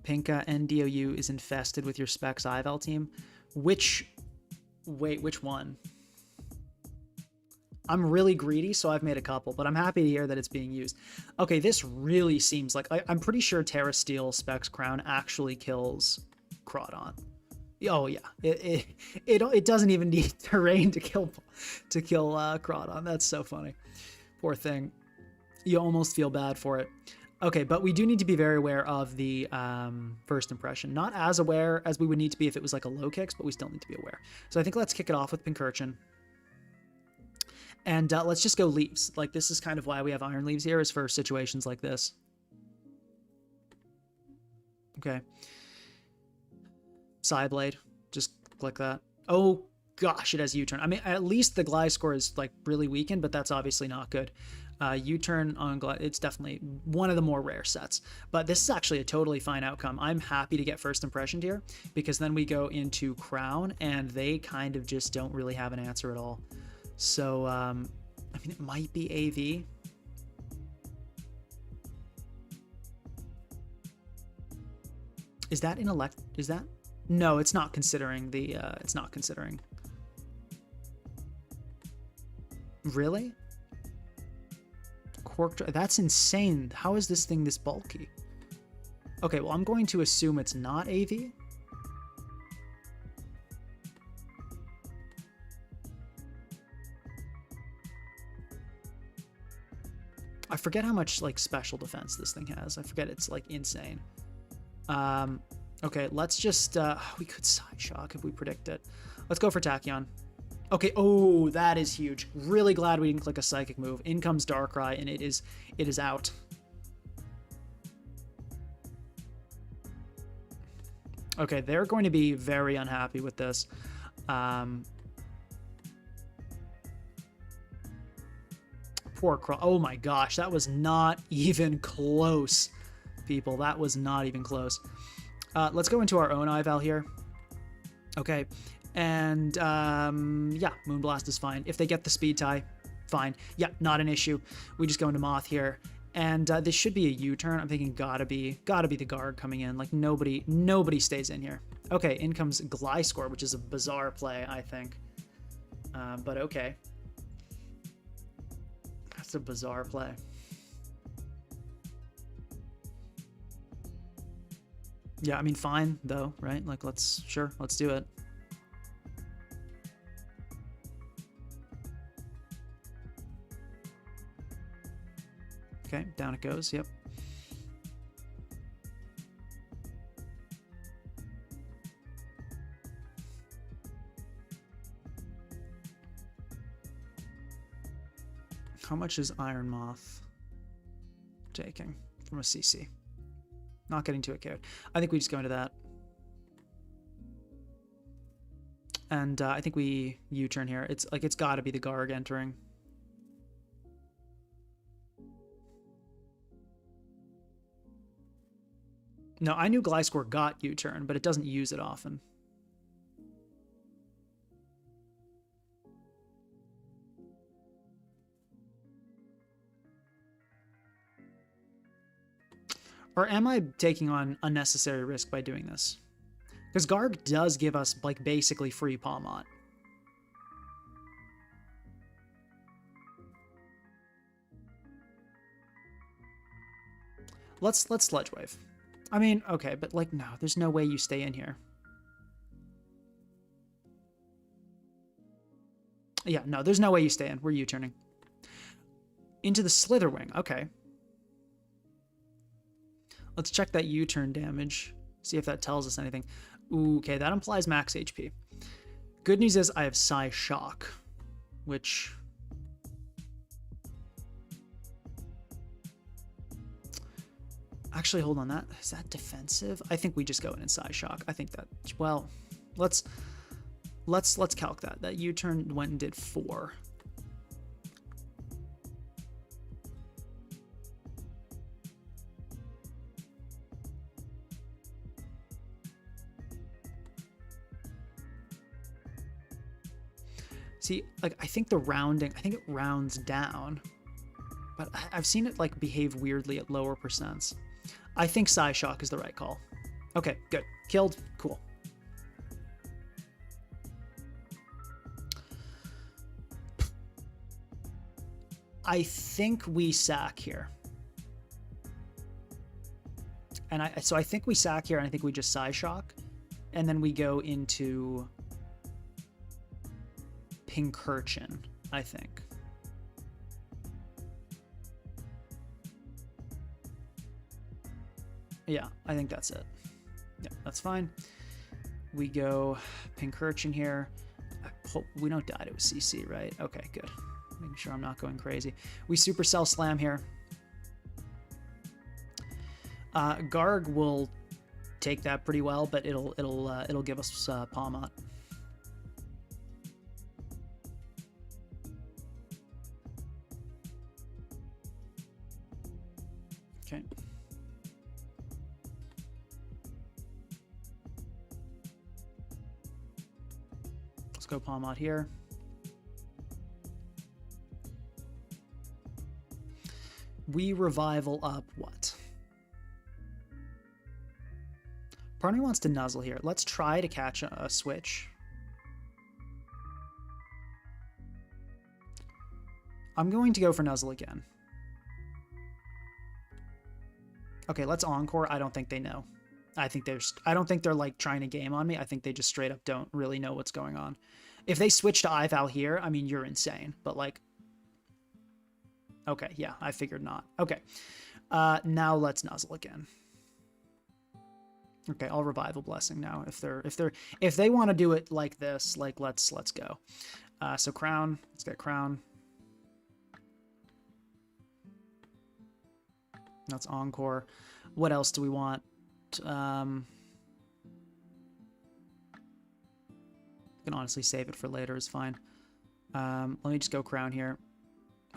Pinka NDOU is infested with your Specs Ival team. Which one? I'm really greedy, so I've made a couple, but I'm happy to hear that it's being used. Okay, this really seems like... I'm pretty sure Tera Steel Specs Crown actually kills Crawdon. Oh, yeah. It doesn't even need terrain to kill Crawdon. That's so funny. Poor thing. You almost feel bad for it. Okay, but we do need to be very aware of the first impression. Not as aware as we would need to be if it was like a low kicks, but we still need to be aware. So I think let's kick it off with Pincurchin. And let's just go Leaves. Like, this is kind of why we have Iron Leaves here, is for situations like this. Okay. Psyblade. Just click that. Oh, gosh, it has U-turn. I mean, at least the Gliscor is, like, really weakened, but that's obviously not good. U-turn on it's definitely one of the more rare sets. But this is actually a totally fine outcome. I'm happy to get first impression here, because then we go into Crown, and they kind of just don't really have an answer at all. So, I mean, it might be AV. Is that in elect? Is that? No, it's not considering the, it's not considering. Really? Cork, that's insane. How is this thing this bulky? Okay, well, I'm going to assume it's not AV. I forget how much, like, special defense this thing has. I forget it's, like, insane. Okay, let's just, we could Side Shock if we predict it. Let's go for Tachyon. Okay, oh, that is huge. Really glad we didn't click a Psychic move. In comes Darkrai, and it is out. Okay, they're going to be very unhappy with this. Poor Crow. Oh my gosh, that was not even close, people. That was not even close. Let's go into our own Ival here. Okay, and yeah, Moonblast is fine. If they get the Speed Tie, fine. Yeah, not an issue. We just go into Moth here, and this should be a U-turn. I'm thinking gotta be the guard coming in. Like, nobody stays in here. Okay, in comes Gliscor, which is a bizarre play, I think. But okay. That's a bizarre play. Yeah, I mean, fine, though, right? Like, let's do it. Okay, down it goes, yep. How much is Iron Moth taking from a CC? Not getting to it, Garrett. I think we just go into that. And I think we U-turn here. It's like, it's got to be the Garg entering. No, I knew Gliscor got U-turn, but it doesn't use it often. Or am I taking on unnecessary risk by doing this? Because Garg does give us, like, basically free Palmot. Let's Sludge Wave. I mean, okay, but, like, no, there's no way you stay in here. Yeah, no, there's no way you stay in. We're U-turning. Into the Slitherwing. Okay. Let's check that U-turn damage. See if that tells us anything. Ooh, okay, that implies max HP. Good news is I have Psy Shock, which... Actually, hold on. Is that defensive? I think we just go in and Psy Shock. I think that... Well, let's calc that. That U-turn went and did 4. See, like, I think the rounding, I think it rounds down, but I've seen it, like, behave weirdly at lower percents. I think Psy Shock is the right call. Okay, good. Killed. Cool. I think we sack here. And so I think we sack here, and I think we just Psy Shock, and then we go into Pincurchin, I think. Yeah, I think that's it. Yeah, that's fine. We go Pincurchin here. We don't die to a CC, right? Okay, good. Making sure I'm not going crazy. We Supercell Slam here. Garg will take that pretty well, but it'll give us Palmot. Okay. Let's go Palmot here. We revival up what? Part of me wants to nuzzle here. Let's try to catch a switch. I'm going to go for nuzzle again. Okay, let's Encore. I don't think they know. I don't think they're like trying to game on me. I think they just straight up don't really know what's going on. If they switch to Ival here, I mean, you're insane. But like, okay, yeah, I figured not. Okay, now let's nuzzle again. Okay, I'll Revival Blessing now. If they want to do it like this, like let's go. So Crown, let's get Crown. That's Encore. What else do we want? I can honestly save it for later. Is fine. Let me just go Crown here.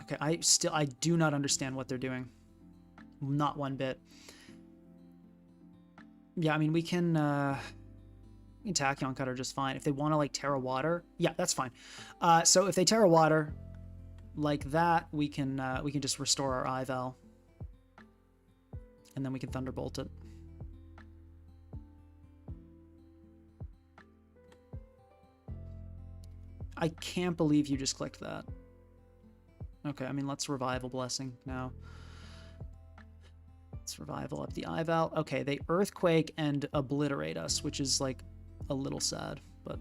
Okay, I do not understand what they're doing. Not one bit. Yeah, I mean we can Tachyon Cutter just fine. If they want to like Tera Water, yeah, that's fine. So if they Tera Water like that, we can just restore our Ival. And then we can Thunderbolt it. I can't believe you just clicked that. Okay, I mean, let's Revival Blessing now. Let's Revival up the Ival. Okay, they Earthquake and Obliterate us, which is, like, a little sad, but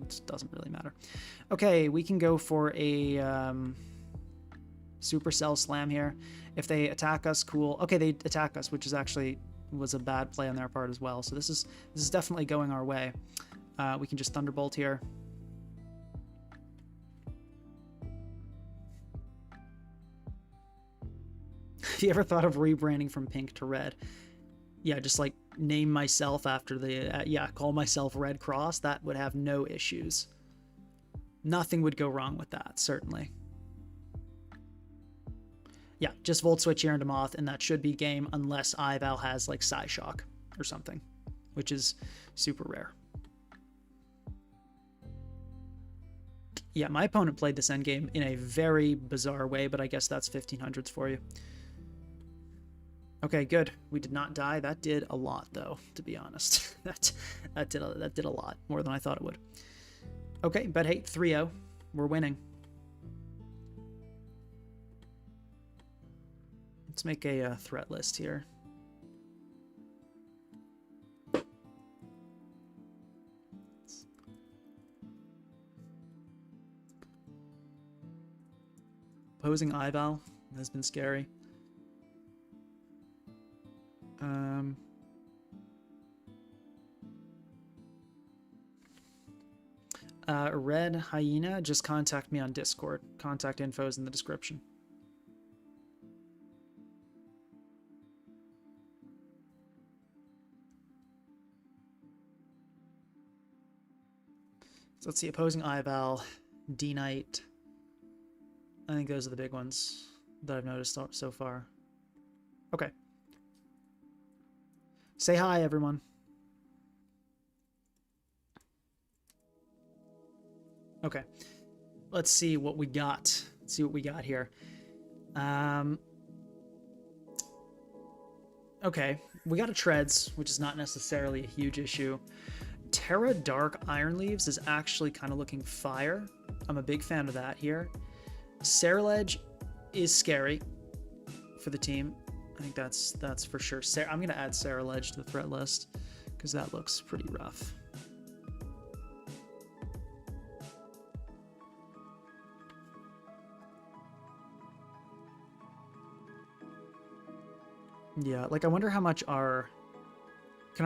it doesn't really matter. Okay, we can go for a Supercell Slam here. If they attack us, cool. Okay, they attack us, which is actually was a bad play on their part as well. So this is definitely going our way. We can just Thunderbolt here. Have you ever thought of rebranding from pink to red? Yeah, just like name myself after the, yeah, call myself Red Cross, that would have no issues. Nothing would go wrong with that, certainly. Yeah, just Volt Switch here into Moth, and that should be game unless Ival has like Psyshock or something, which is super rare. Yeah, my opponent played this endgame in a very bizarre way, but I guess that's 1500s for you. Okay, good. We did not die. That did a lot, though, to be honest. that did a lot, more than I thought it would. Okay, but hey, 3-0. We're winning. Let's make a threat list here. Opposing Ival has been scary. Red Hyena, just contact me on Discord. Contact info is in the description. So let's see, opposing Ival, Dnite. I think those are the big ones that I've noticed so far. Okay. Say hi, everyone. Okay. Let's see what we got. Let's see what we got here. Okay. We got a Treads, which is not necessarily a huge issue. Tera Dark Iron Leaves is actually kind of looking fire. I'm a big fan of that here. Ceruledge is scary for the team. I think that's for sure. I'm going to add Ceruledge to the threat list because that looks pretty rough. Yeah, like I wonder how much can our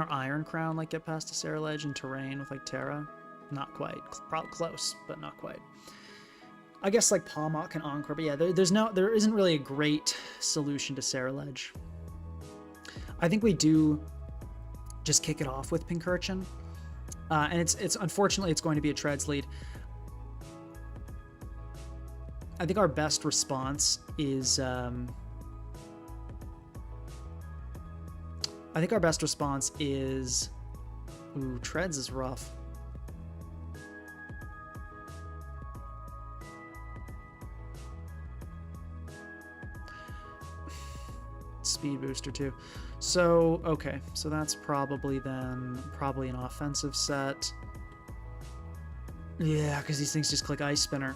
Iron Crown like get past a Ceruledge in terrain with like Tera? Not quite. Probably close, but not quite. I guess like Palmot can Encore, but yeah, there isn't really a great solution to Ceruledge. I think we do just kick it off with Pincurchin, and it's unfortunately it's going to be a Treads lead. I think our best response is ooh, Treads is rough. Speed booster too. So, okay, so that's probably an offensive set. Yeah, because these things just click Ice Spinner.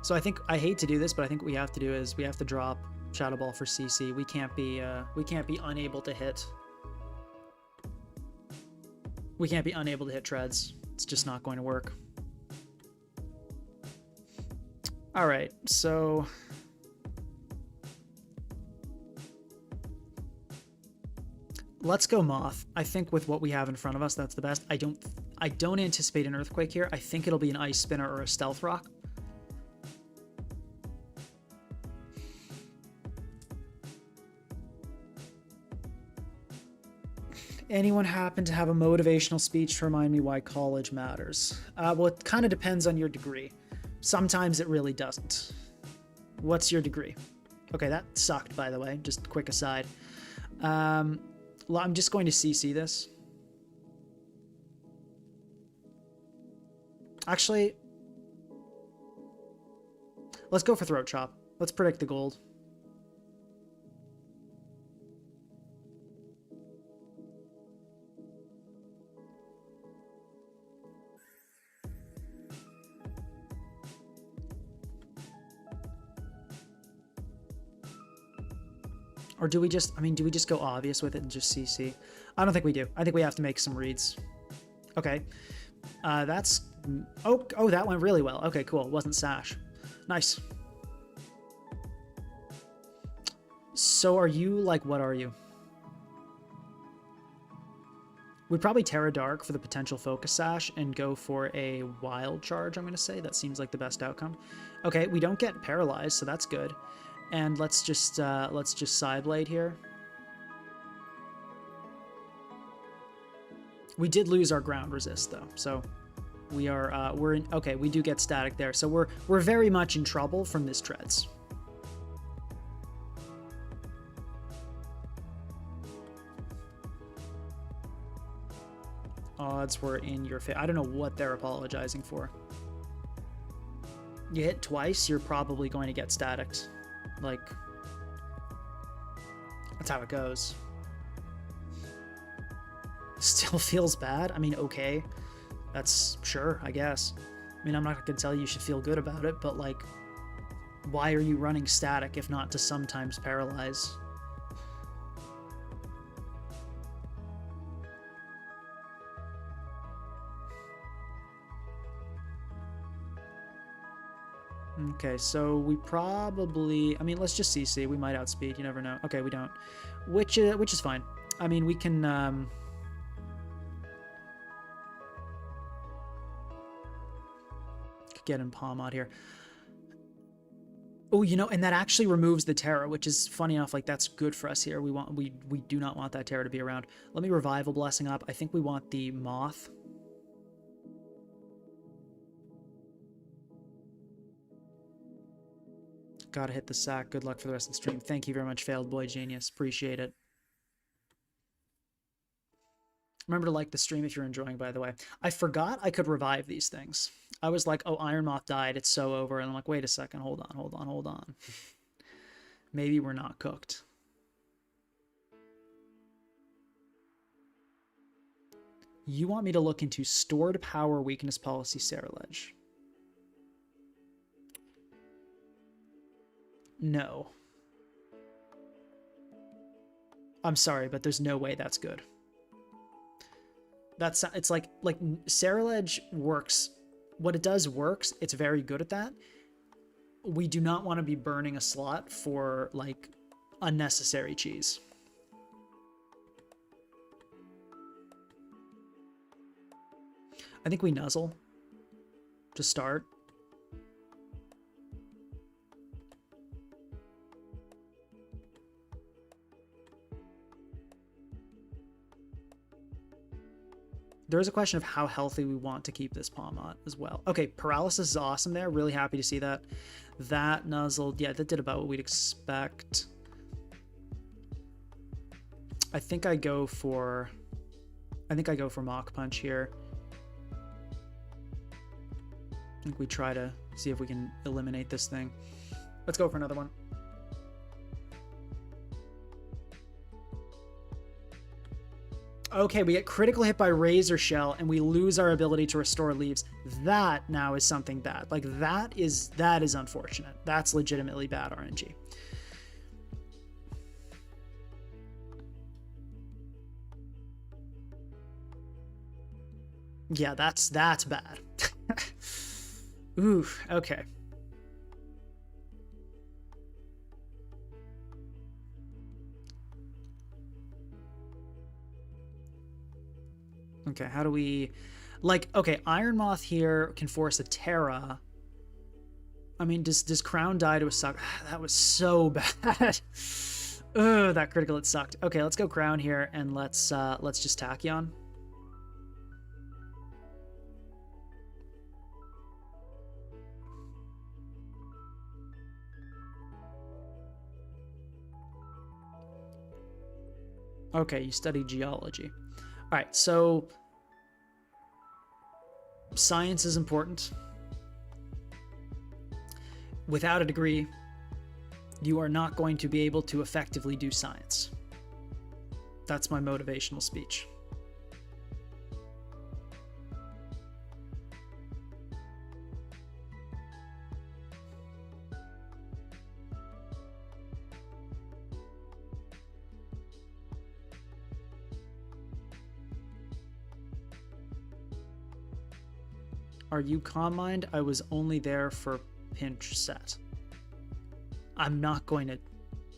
So I hate to do this, but I think what we have to do is we have to drop Shadow Ball for CC. We can't be unable to hit. We can't be unable to hit Treads. It's just not going to work. All right, so let's go Moth. I think with what we have in front of us, that's the best. I don't anticipate an Earthquake here. I think it'll be an Ice Spinner or a Stealth Rock. Anyone happen to have a motivational speech to remind me why college matters? Well, it kind of depends on your degree. Sometimes it really doesn't. What's your degree? Okay, that sucked, by the way. Just quick aside. I'm just going to CC this. Actually, let's go for Throat Chop. Let's predict the gold. Or do we just go obvious with it and just CC? I don't think we do. I think we have to make some reads. Okay. That's... Oh, that went really well. Okay, cool. It wasn't Sash. Nice. So are you, like, what are you? We'd probably Tera Dark for the potential Focus Sash and go for a Wild Charge, I'm going to say. That seems like the best outcome. Okay, we don't get paralyzed, so that's good. And let's just Side Blade here. We did lose our ground resist though, so we are we're in. Okay, we do get static there, so we're very much in trouble from this Treads. Odds were in your face. I don't know what they're apologizing for. You hit twice, you're probably going to get staticked. Like, that's how it goes. Still feels bad? I mean, okay. That's sure, I guess. I mean, I'm not going to tell you should feel good about it, but like, why are you running static if not to sometimes paralyze? Okay, so we probably, I mean, let's just CC. We might outspeed. You never know. Okay, we don't. Which is fine. I mean, we can get in Palm out here. Oh, you know, and that actually removes the Tera, which is funny enough. Like, that's good for us here. We do not want that Tera to be around. Let me Revival Blessing up. I think we want the Moth. Gotta hit the sack. Good luck for the rest of the stream. Thank you very much, Failed Boy Genius. Appreciate it. Remember to like the stream if you're enjoying, by the way. I forgot I could revive these things. I was like, oh, Iron Moth died. It's so over. And I'm like, wait a second. Hold on. Maybe we're not cooked. You want me to look into Stored Power Weakness Policy Ceruledge? No. I'm sorry, but there's no way that's good. It's like Ceruledge works. What it does works. It's very good at that. We do not want to be burning a slot for like unnecessary cheese. I think we nuzzle to start. There is a question of how healthy we want to keep this Palmot as well. Okay, Paralysis is awesome there. Really happy to see that. That nuzzled. Yeah, that did about what we'd expect. I think I go for Mach Punch here. I think we try to see if we can eliminate this thing. Let's go for another one. Okay, we get critical hit by Razor Shell and we lose our ability to restore leaves. That now is something bad. Like that is unfortunate. That's legitimately bad RNG. Yeah, that's bad. Ooh, okay. Okay, how do we... Like, okay, Iron Moth here can force a Tera. I mean, does Crown die to a suck? That was so bad. Ugh, that critical hit sucked. Okay, let's go Crown here, and let's just Tachyon. Okay, you study geology. All right, so science is important. Without a degree, you are not going to be able to effectively do science. That's my motivational speech. Are you Calm Mind? I was only there for pinch set. I'm not going to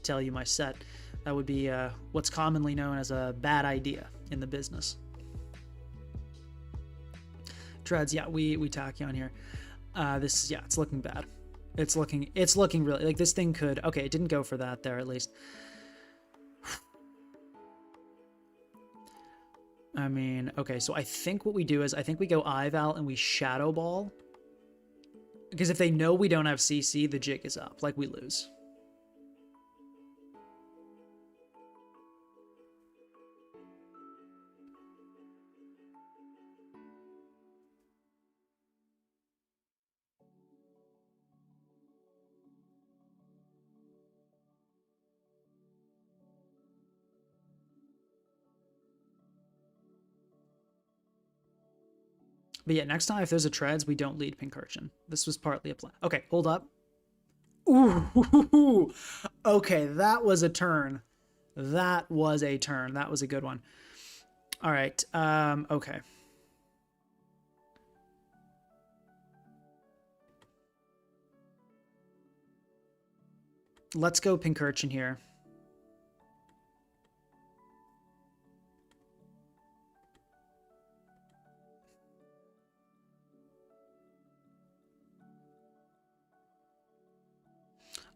tell you my set. That would be what's commonly known as a bad idea in the business. Treads, yeah, we Tachyon here. This is, yeah, it's looking bad. It's looking really, like, this thing could, okay, it didn't go for that there, at least. I mean, okay, so I think what we do is, I think we go Ival and we Shadow Ball. Because if they know we don't have CC, the jig is up, like, we lose. But yeah, next time if there's a Treads, we don't lead Pincurchin. This was partly a plan. Okay, hold up. Ooh, okay, that was a turn. That was a turn. That was a good one. All right, okay. Let's go Pincurchin here.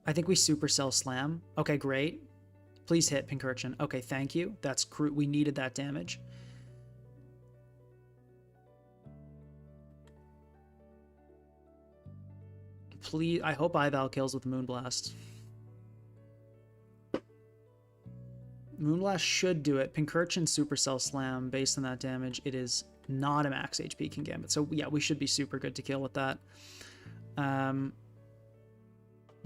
I think we Supercell Slam. Okay, great. Please hit Pincurchin. Okay, thank you. That's we needed that damage. Please, I hope Ival kills with Moonblast. Moonblast should do it. Pincurchin Supercell Slam, based on that damage, it is not a max HP Kingambit. So yeah, we should be super good to kill with that.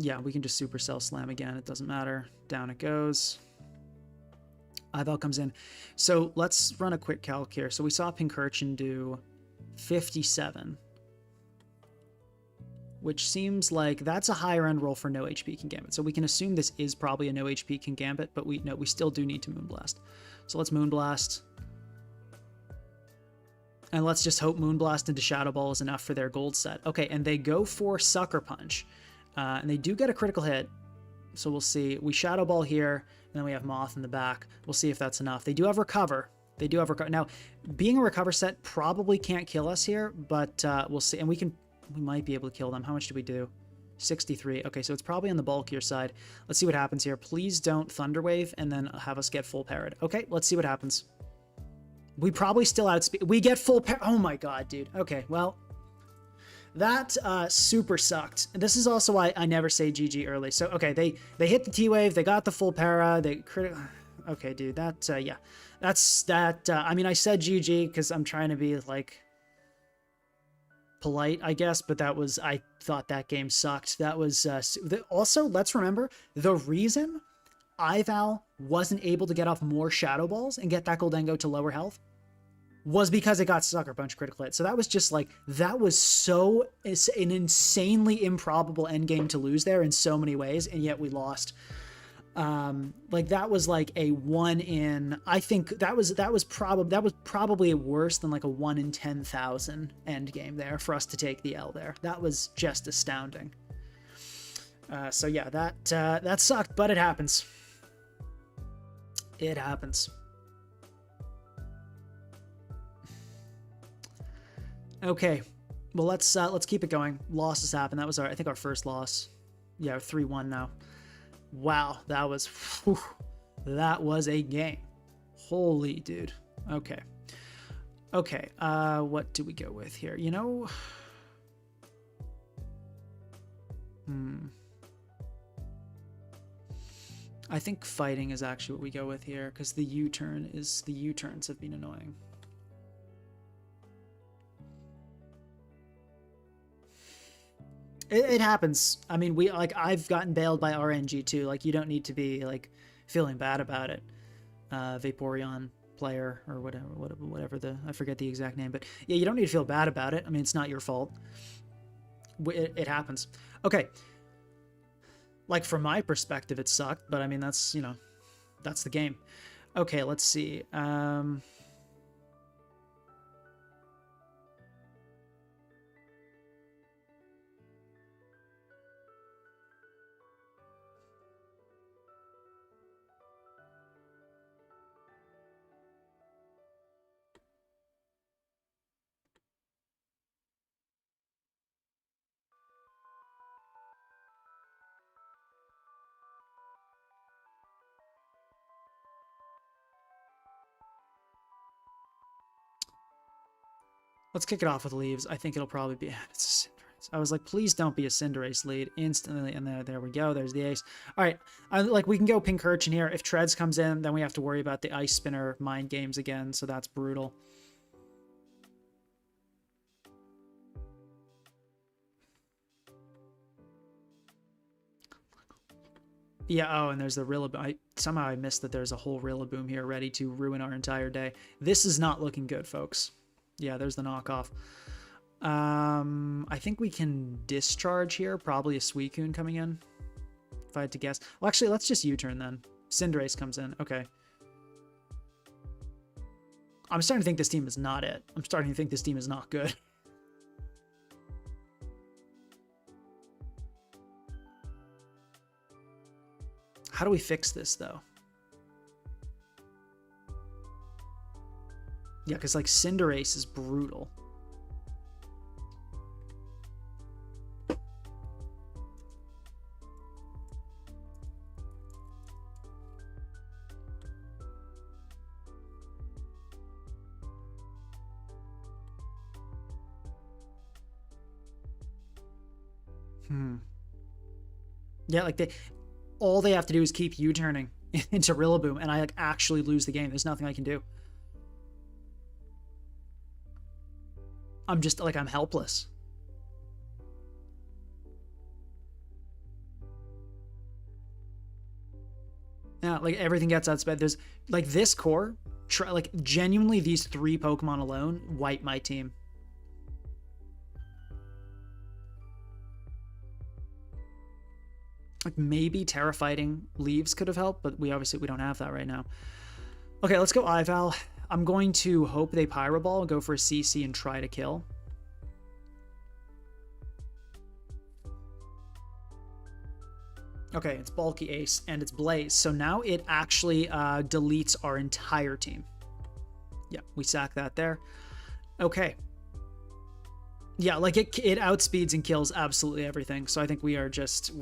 Yeah, we can just Supercell Slam again. It doesn't matter. Down it goes. Ival comes in. So let's run a quick calc here. So we saw Pincurchin do 57. Which seems like that's a higher end roll for no HP Kingambit. So we can assume this is probably a no HP Kingambit, but we still do need to Moonblast. So let's Moonblast. And let's just hope Moonblast into Shadow Ball is enough for their gold set. Okay, and they go for Sucker Punch. And they do get a critical hit. So we'll see. We Shadow Ball here, and then we have Moth in the back. We'll see if that's enough. They do have Recover. They do have Recover. Now, being a Recover set probably can't kill us here, but we'll see. And we might be able to kill them. How much do we do? 63. Okay, so it's probably on the bulkier side. Let's see what happens here. Please don't Thunder Wave and then have us get full parried. Okay, let's see what happens. We probably still outspeed. We get full parry. Oh my god, dude. Okay, well, that super sucked. This is also why I never say GG early. So, okay, they hit the T-Wave. They got the full para. They okay, dude, that, yeah. That's that. I mean, I said GG because I'm trying to be, like, polite, I guess, but that was, I thought that game sucked. That was, also, let's remember, the reason Ival wasn't able to get off more Shadow Balls and get that Goldengo to lower health was because it got Sucker Punch critical hit. So that was just like, that was so, it's an insanely improbable endgame to lose there in so many ways, and yet we lost. Like that was like a 1 in, I think that was probably worse than like a 1 in 10,000 end game there for us to take the L there. That was just astounding. So yeah, that sucked, but it happens. It happens. Okay, well let's keep it going. Losses happen. That was I think our first loss. Yeah, 3-1 now. Wow, that was a game. Holy dude. Okay. Okay, what do we go with here? You know, I think fighting is actually what we go with here, because the U-turns have been annoying. It happens. I mean, I've gotten bailed by RNG too. Like, you don't need to be like feeling bad about it. Vaporeon player or whatever I forget the exact name, but yeah, you don't need to feel bad about it. I mean, it's not your fault. It happens. Okay. Like, from my perspective, it sucked, but I mean, that's, you know, that's the game. Okay, let's see. Let's kick it off with leaves. I think it'll probably be... It's a Cinderace. I was like, please don't be a Cinderace lead instantly. And there we go. There's the ace. All right. We can go Pincurchin here. If Treads comes in, then we have to worry about the Ice Spinner mind games again. So that's brutal. Yeah, oh, and there's the Rillaboom. Somehow I missed that there's a whole Rillaboom here ready to ruin our entire day. This is not looking good, folks. Yeah, there's the knockoff. I think we can discharge here. Probably a Suicune coming in, if I had to guess. Well, actually, let's just U-turn then. Cinderace comes in. Okay. I'm starting to think this team is not it. I'm starting to think this team is not good. How do we fix this, though? Yeah, because, like, Cinderace is brutal. Yeah, like, all they have to do is keep U-turning into Rillaboom, and I, like, actually lose the game. There's nothing I can do. I'm just, like, I'm helpless. Yeah, like, everything gets outsped. There's, like, this core, like, genuinely these 3 Pokemon alone wipe my team. Like, maybe Tera fighting leaves could have helped, but we don't have that right now. Okay, let's go Ival. I'm going to hope they Pyro Ball, go for a CC, and try to kill. Okay, it's Bulky Ace, and it's Blaze. So now it actually deletes our entire team. Yeah, we sack that there. Okay. Yeah, like it outspeeds and kills absolutely everything. So I think we're just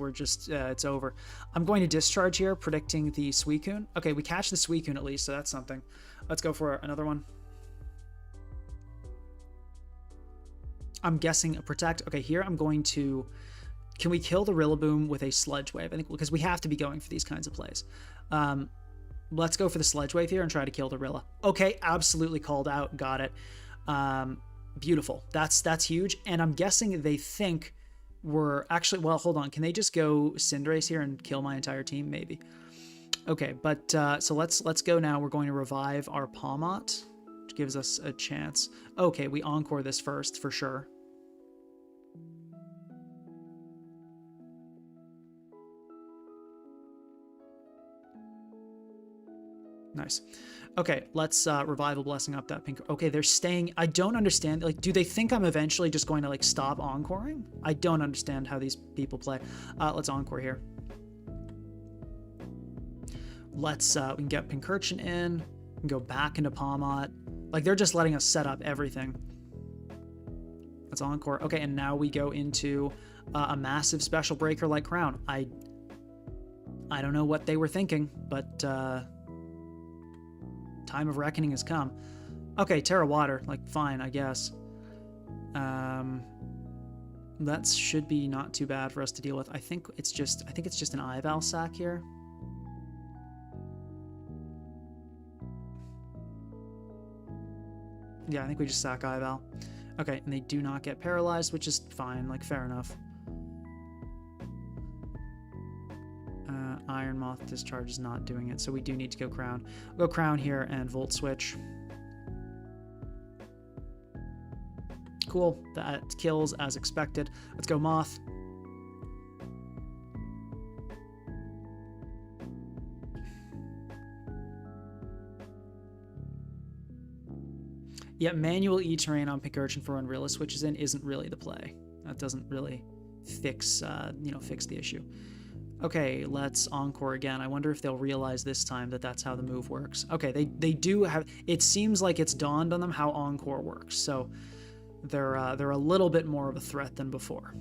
it's over. I'm going to discharge here, predicting the Suicune. Okay, we catch the Suicune at least, so that's something. Let's go for another one. I'm guessing a protect. Okay, here I'm going to... Can we kill the Rillaboom with a Sludge Wave? I think because we have to be going for these kinds of plays. Let's go for the Sludge Wave here and try to kill the Rilla. Okay, absolutely called out. Got it. Beautiful. That's huge. And I'm guessing they think we're actually... Well, hold on. Can they just go Cinderace here and kill my entire team? Maybe. Okay, but so let's go now. We're going to revive our Pawmot, which gives us a chance. Okay, we Encore this first for sure. Nice. Okay, let's Revival Blessing up that pink. Okay, they're staying. I don't understand. Like, do they think I'm eventually just going to, like, stop Encoring? I don't understand how these people play. Let's Encore here. Let's, we can get Pincurchin in. We can go back into Pawmot. Like, they're just letting us set up everything. Let's Encore. Okay, and now we go into a massive Special Breaker like Crown. I don't know what they were thinking, but... Time of reckoning has come. Okay, Tera Water, like, fine, I guess. That should be not too bad for us to deal with. I think it's just an Ival sack here. Yeah, I think we just sack Ival. Okay, and they do not get paralyzed, which is fine, like, fair enough. Iron Moth Discharge is not doing it, so we do need to go Crown. We'll go Crown here and Volt Switch. Cool, that kills as expected. Let's go Moth. Yeah, manual E-Terrain on Pincurchin for when Rilla switches in isn't really the play. That doesn't really fix, fix the issue. Okay, let's Encore again. I wonder if they'll realize this time that that's how the move works. Okay, they do have... It seems like it's dawned on them how Encore works, so they're a little bit more of a threat than before.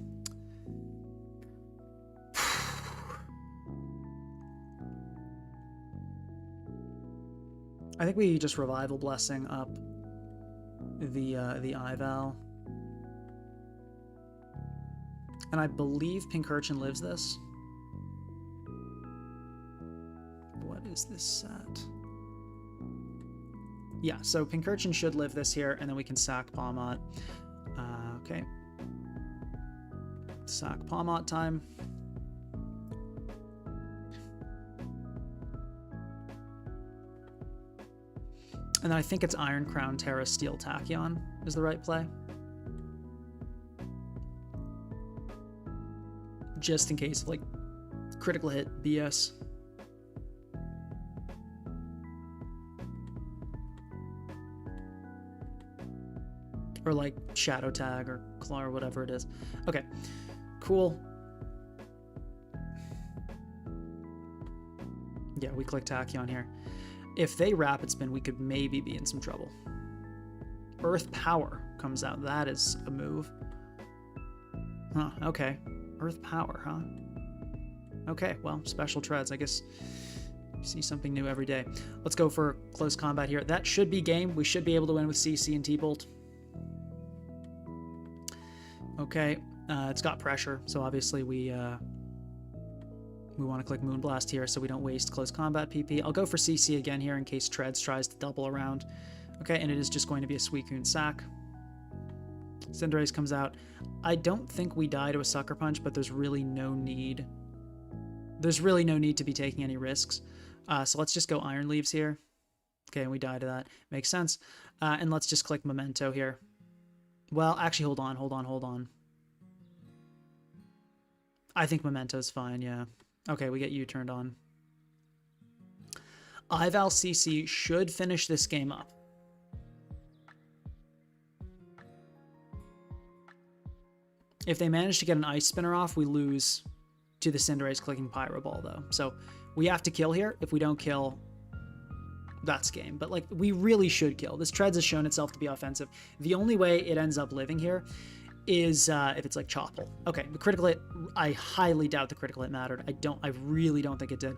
I think we just Revival Blessing up the Ival. And I believe Pincurchin lives this. What is this set? Yeah, so Pincurchin should live this here, and then we can sack Pawmot. Okay. Sack Pawmot time. And then I think it's Iron Crown, Tera, Steel, Tachyon is the right play. Just in case of, like, critical hit BS. Or, like, Shadow Tag or Claw or whatever it is. Okay, cool. Yeah, we click Tachyon here. If they Rapid Spin, we could maybe be in some trouble. Earth Power comes out. That is a move. Huh, okay. Earth Power, huh? Okay, well, Special Treads. I guess you see something new every day. Let's go for close combat here. That should be game. We should be able to win with CC and T-Bolt. Okay, it's got pressure, so obviously we want to click Moonblast here so we don't waste close combat PP. I'll go for CC again here in case Treads tries to double around. Okay, and it is just going to be a Suicune sack. Cinderace comes out. I don't think we die to a Sucker Punch, but there's really no need. There's really no need to be taking any risks. So let's just go Iron Leaves here. Okay, and we die to that. Makes sense. And let's just click Memento here. Well, actually, hold on. I think Memento's fine, yeah. Okay, we get you turned on. Ival CC should finish this game up. If they manage to get an Ice Spinner off, we lose to the Cinderace clicking Pyro Ball, though. So we have to kill here. If we don't kill, that's game. But, like, we really should kill. This Treads has shown itself to be offensive. The only way it ends up living here is if it's like Chople. Okay, the critical hit, I highly doubt the critical hit mattered. I really don't think it did.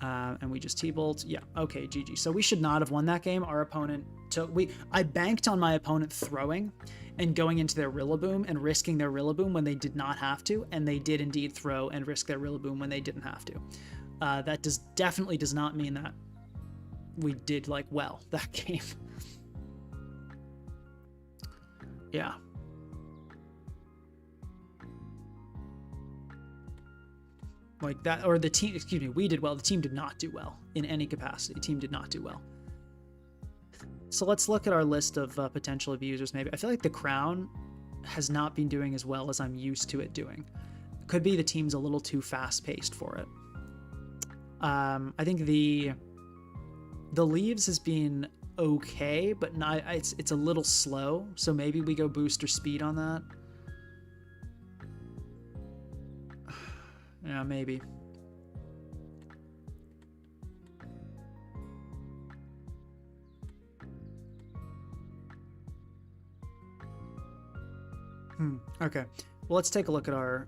And we just T-Bolt. Yeah, okay, GG. So we should not have won that game. Our opponent took... I banked on my opponent throwing and going into their Rillaboom and risking their Rillaboom when they did not have to, and they did indeed throw and risk their Rillaboom when they didn't have to. That definitely does not mean that we did, like, well that game. Yeah. Like that, or the team, excuse me, we did well. The team did not do well in any capacity. The team did not do well. So let's look at our list of potential abusers maybe. I feel like the Crown has not been doing as well as I'm used to it doing. Could be the team's a little too fast-paced for it. I think the Leaves has been okay, but not, it's a little slow, so maybe we go booster speed on that. Yeah, maybe. Okay. Well, let's take a look at our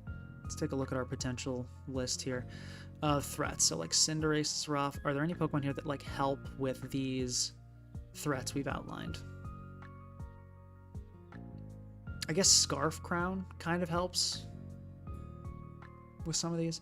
potential list here of threats. So like Cinderace is rough. Are there any Pokemon here that like help with these threats we've outlined? I guess Scarf Crown kind of helps with some of these.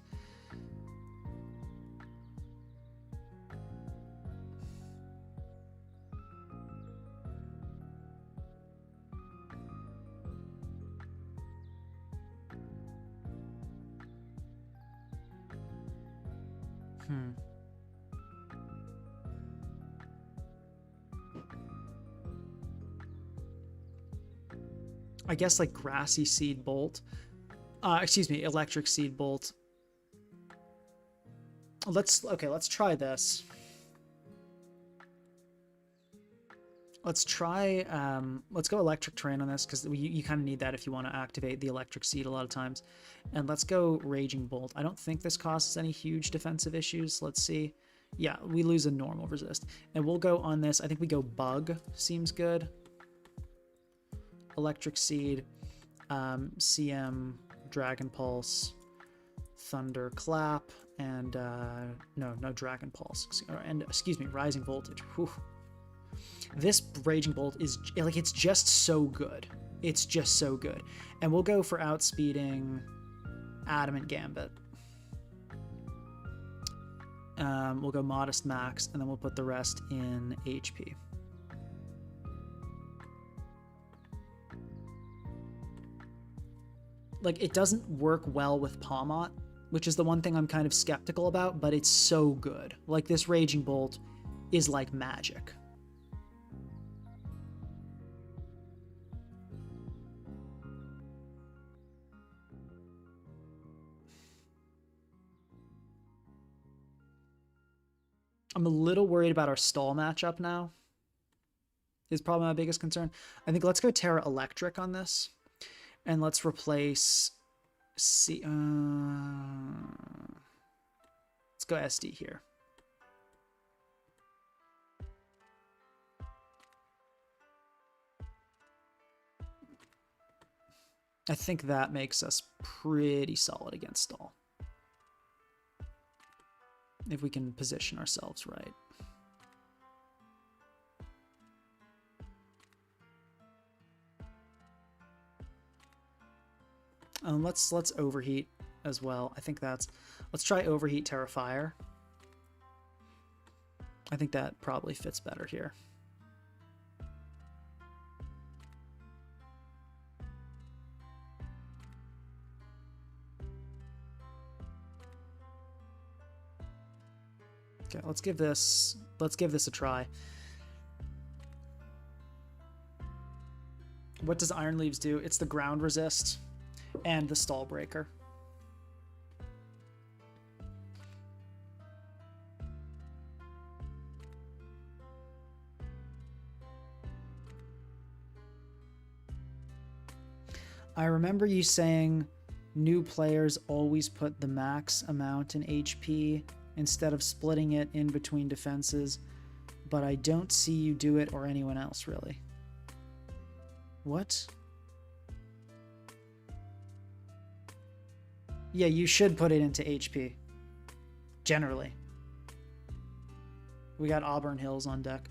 I guess like Grassy Seed Bolt. Excuse me, Electric Seed Bolt. Let's try this. Let's go Electric Terrain on this, because you kind of need that if you want to activate the Electric Seed a lot of times. And let's go Raging Bolt. I don't think this causes any huge defensive issues. Let's see. Yeah, we lose a normal resist. And we'll go on this. I think we go Bug. Seems good. Electric Seed. CM, Dragon Pulse, Thunder Clap, and no Dragon Pulse. And excuse me, Rising Voltage. Whew. This Raging Bolt is like, it's just so good. It's just so good. And we'll go for outspeeding Adamant Gambit. We'll go Modest Max, and then we'll put the rest in HP. Like, it doesn't work well with Pawmot, which is the one thing I'm kind of skeptical about, but it's so good. Like, this Raging Bolt is like magic. I'm a little worried about our stall matchup now. Is probably my biggest concern. I think let's go Tera Electric on this. And let's replace... let's go SD here. I think that makes us pretty solid against stall. If we can position ourselves right. Let's overheat as well. I think that's... let's try overheat Tera Fire. I think that probably fits better here. Okay, let's give this a try. What does Iron Leaves do? It's the ground resist and the stall breaker. I remember you saying new players always put the max amount in HP instead of splitting it in between defenses, but I don't see you do it or anyone else, really. What? Yeah, you should put it into HP. Generally. We got Auburn Hills on deck.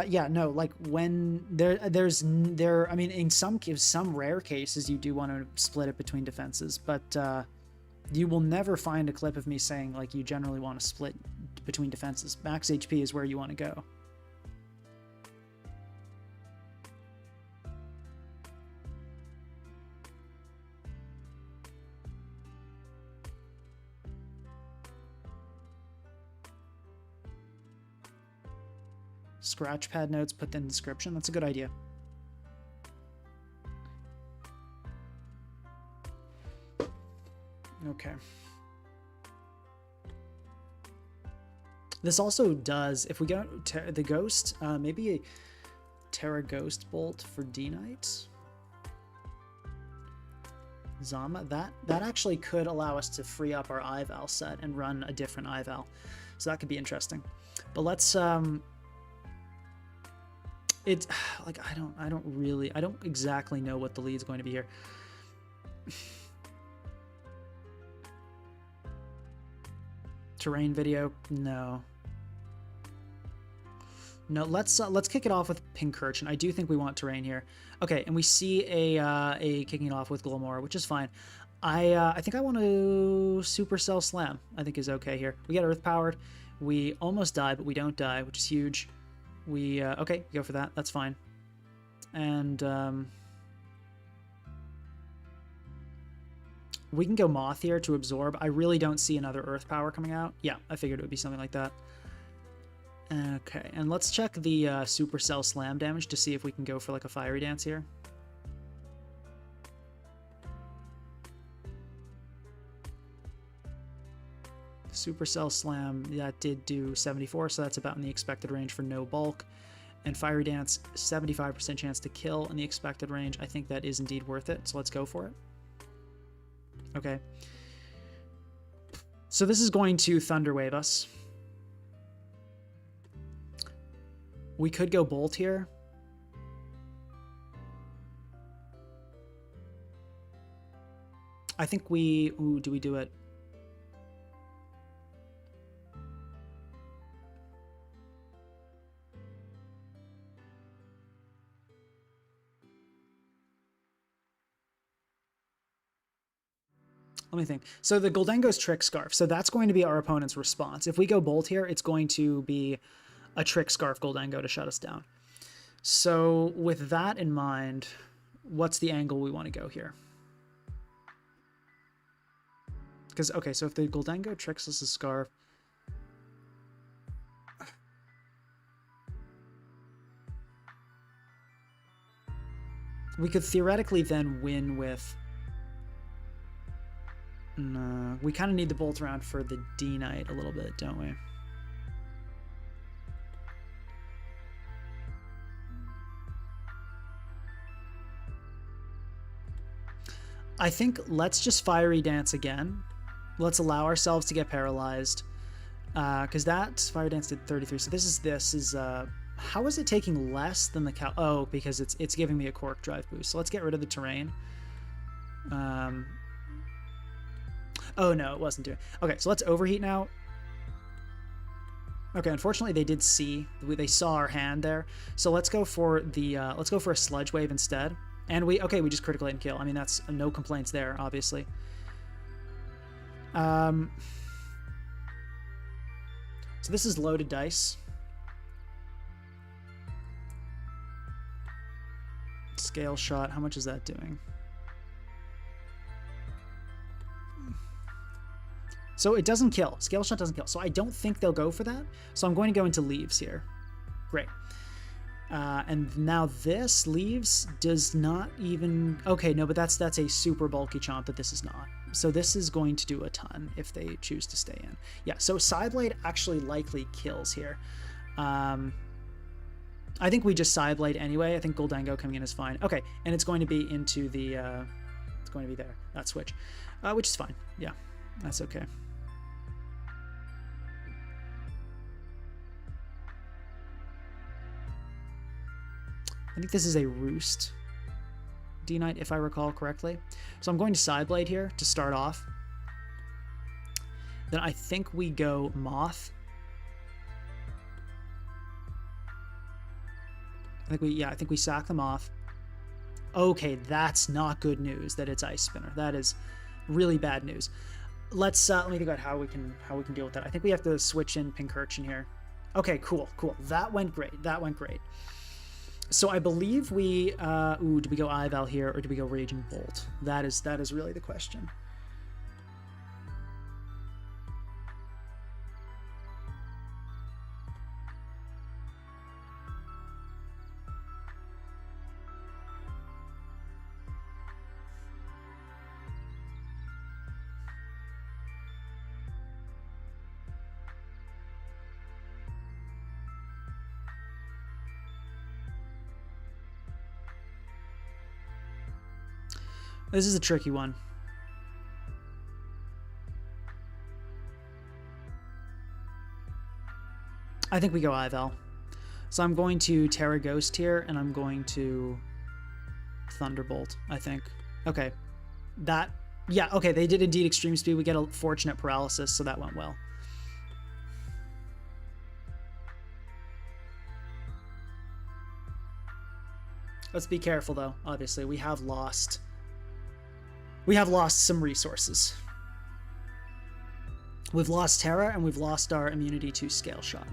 Yeah, no, like when I mean, in some rare cases you do want to split it between defenses, but you will never find a clip of me saying like you generally want to split between defenses. Max HP is where you want to go. Scratch pad notes put in the description. That's a good idea. Okay. This also does, if we go the Ghost, maybe a Tera Ghost Bolt for Dnite. Zama, that actually could allow us to free up our Ival set and run a different Ival. So that could be interesting. But let's it's like I don't exactly know what the lead's going to be here. Terrain video, no. Let's kick it off with Pincurchin. I do think we want terrain here. Okay, and we see a kicking it off with Glamora, which is fine. I think I want to Supercell Slam. I think is okay here. We get Earth powered. We almost die, but we don't die, which is huge. We okay, go for that. That's fine. And we can go Moth here to absorb. I really don't see another Earth power coming out. Yeah, I figured it would be something like that. Okay, and let's check the Supercell Slam damage to see if we can go for like a Fiery Dance here. Supercell Slam, that did do 74, so that's about in the expected range for no bulk. And Fiery Dance, 75% chance to kill in the expected range. I think that is indeed worth it, so let's go for it. Okay. So this is going to Thunder Wave us. We could go Bolt here. I think we... Ooh, do we do it? Let me think. So the Goldengo's Trick Scarf. So that's going to be our opponent's response. If we go Bolt here, it's going to be a Trick Scarf Goldengo to shut us down. So with that in mind, what's the angle we want to go here? Because, okay, so if the Goldengo tricks us a Scarf... we could theoretically then win with... No, we kind of need the Bolt around for the Dnite a little bit, don't we? I think let's just Fiery Dance again. Let's allow ourselves to get paralyzed. Because that Fire Dance did 33. So this is how is it taking less than the cow? Oh, because it's giving me a Cork Drive boost. So let's get rid of the terrain. Oh no, it wasn't doing. Okay, so let's Overheat now. Okay, unfortunately they did see. They saw our hand there. So let's go for the let's go for a Sludge Wave instead. And we just critical hit and kill. I mean, that's no complaints there, obviously. So this is loaded dice. Scale Shot, how much is that doing? So it doesn't kill. Scale Shot doesn't kill. So I don't think they'll go for that. So I'm going to go into Leaves here. Great. And now this Leaves does not even... Okay, no, but that's a super bulky chomp that this is not. So this is going to do a ton if they choose to stay in. Yeah, so Psyblade actually likely kills here. I think we just Psyblade anyway. I think Goldengo coming in is fine. Okay, and it's going to be into the... it's going to be there, that switch. Which is fine. Yeah, that's okay. I think this is a Roost Dnite, if I recall correctly. So I'm going to Psyblade here to start off. Then I think we go Moth. I think we sack the Moth. Okay, that's not good news that it's Ice Spinner. That is really bad news. Let me think about how we can deal with that. I think we have to switch in Pincurchin here. Okay, cool. That went great. So I believe we, do we go Ival here or do we go Raging Bolt? That is really the question. This is a tricky one. I think we go Ival. So I'm going to Tera Ghost here, and I'm going to Thunderbolt, I think. Okay. Okay, they did indeed Extreme Speed. We get a Fortunate Paralysis, so that went well. Let's be careful, though. Obviously, we have lost some resources. We've lost Tera, and we've lost our immunity to Scale Shot.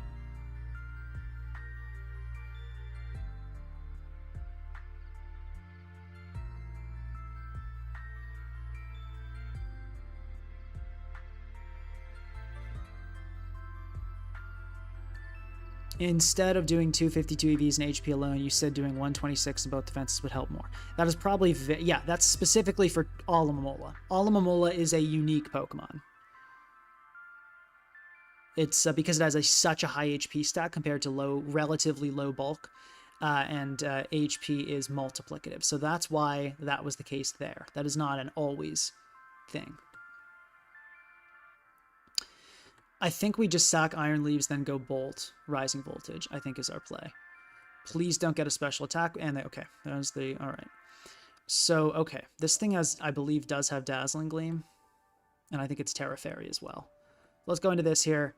Instead of doing 252 EVs and HP alone, you said doing 126 in both defenses would help more. That is probably... yeah, that's specifically for Alomomola. Alomomola is a unique Pokemon. It's because it has such a high HP stat compared to relatively low bulk, and HP is multiplicative. So that's why that was the case there. That is not an always thing. I think we just sack Iron Leaves, then go Bolt. Rising Voltage, I think, is our play. Please don't get a special attack. And okay, there's the... All right. So, okay. This thing I believe, does have Dazzling Gleam. And I think it's Terra Fairy as well. Let's go into this here,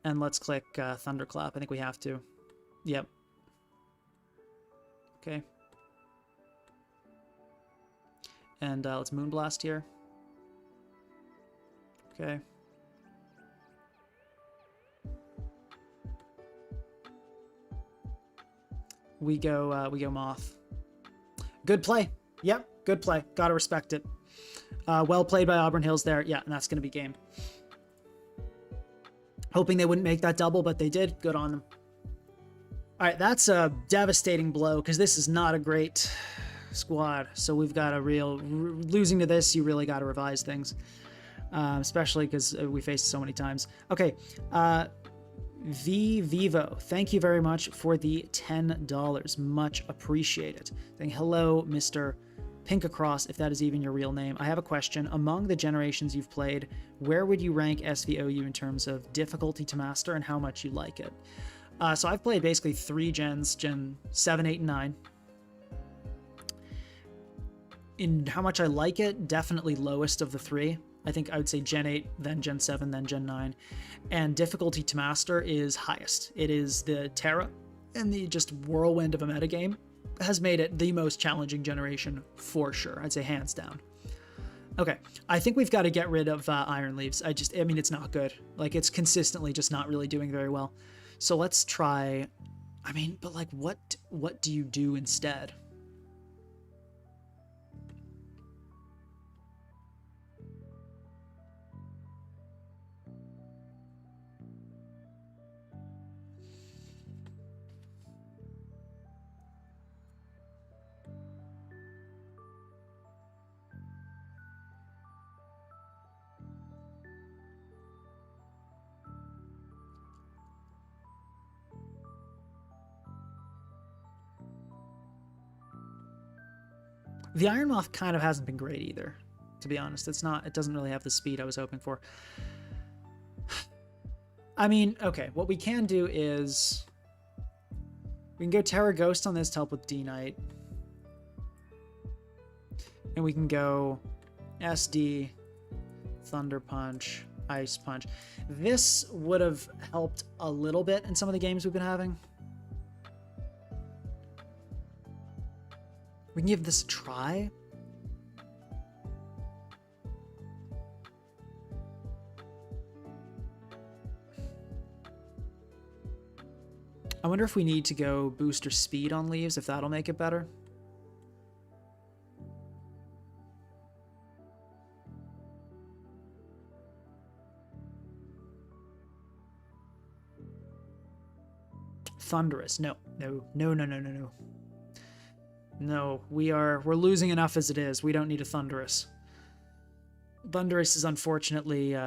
and let's click Thunderclap. I think we have to. Yep. Okay. And let's Moonblast here. Okay. We go Moth. Good play. Yep, good play. Gotta respect it. Well played by Auburn Hills there. Yeah, and that's gonna be game. Hoping they wouldn't make that double, but they did. Good on them. All right, that's a devastating blow because this is not a great squad. So we've got a losing to this, you really got to revise things, especially because we faced so many times. Okay, Vivo, thank you very much for the $10. Much appreciated. Saying hello, Mr. Pincurchin, if that is even your real name. I have a question. Among the generations you've played, where would you rank SVOU in terms of difficulty to master and how much you like it? So I've played basically 3 gens, Gen 7, 8, and 9. In how much I like it, definitely lowest of the 3. I think I would say Gen 8, then Gen 7, then Gen 9. And difficulty to master is highest. It is the Tera, and the just whirlwind of a metagame has made it the most challenging generation for sure. I'd say hands down. Okay, I think we've got to get rid of Iron Leaves. I mean, it's not good. Like, it's consistently just not really doing very well. So let's try, I mean, but like, what do you do instead? The Iron Moth kind of hasn't been great either, to be honest. It doesn't really have the speed I was hoping for. I mean, okay, what we can do is we can go Tera Ghost on this to help with Dnite. And we can go SD, Thunder Punch, Ice Punch. This would have helped a little bit in some of the games we've been having. We can give this a try. I wonder if we need to go booster speed on Leaves, if that'll make it better. Thunderous. No. No, we're losing enough as it is. We don't need a Thunderous. Thunderous is unfortunately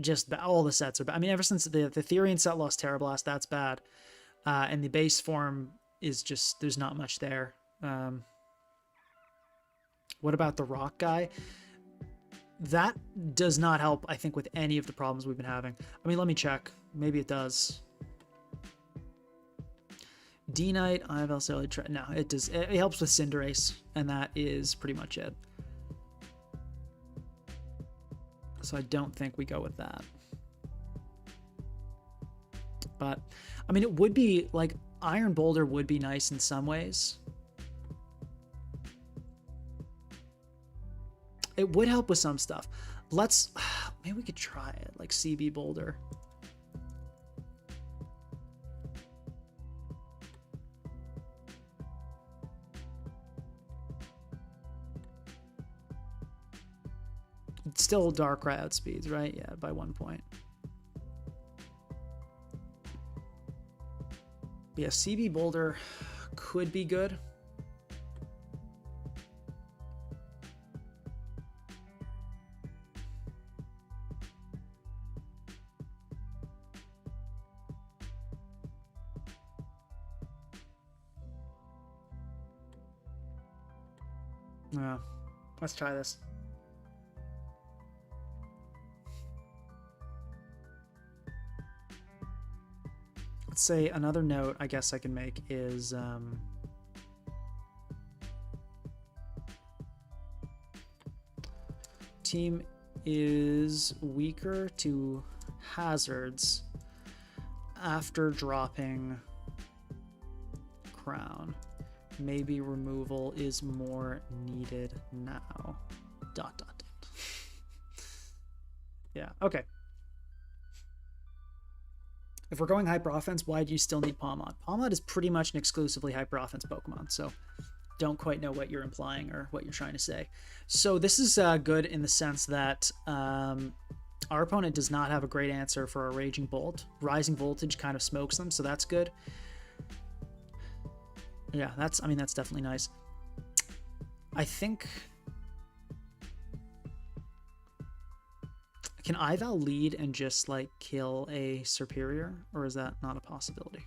just all the sets are bad. I mean, ever since the Therian set lost Terra Blast, that's bad. And the base form is just, there's not much there. What about the Rock guy? That does not help, I think, with any of the problems we've been having. I mean, let me check. Maybe it does. Dnite, Ival, Ceruledge. No, it does. It helps with Cinderace, and that is pretty much it. So I don't think we go with that. But, I mean, it would be, like, Iron Boulder would be nice in some ways. It would help with some stuff. Maybe we could try it, like CB Boulder. It's still Darkrai outspeeds, right? Yeah, by 1 point. Yeah, CB Boulder could be good. Yeah, let's try this. Let's say another note I guess I can make is team is weaker to hazards after dropping crown. Maybe removal is more needed now. ... Yeah, okay. If we're going hyper offense, why do you still need Palmot? Palmot is pretty much an exclusively hyper offense Pokemon, so don't quite know what you're implying or what you're trying to say. So this is good in the sense that our opponent does not have a great answer for a Raging Bolt. Rising Voltage kind of smokes them, so that's good. Yeah, that's definitely nice. I think... Can Ival lead and just, like, kill a Superior? Or is that not a possibility?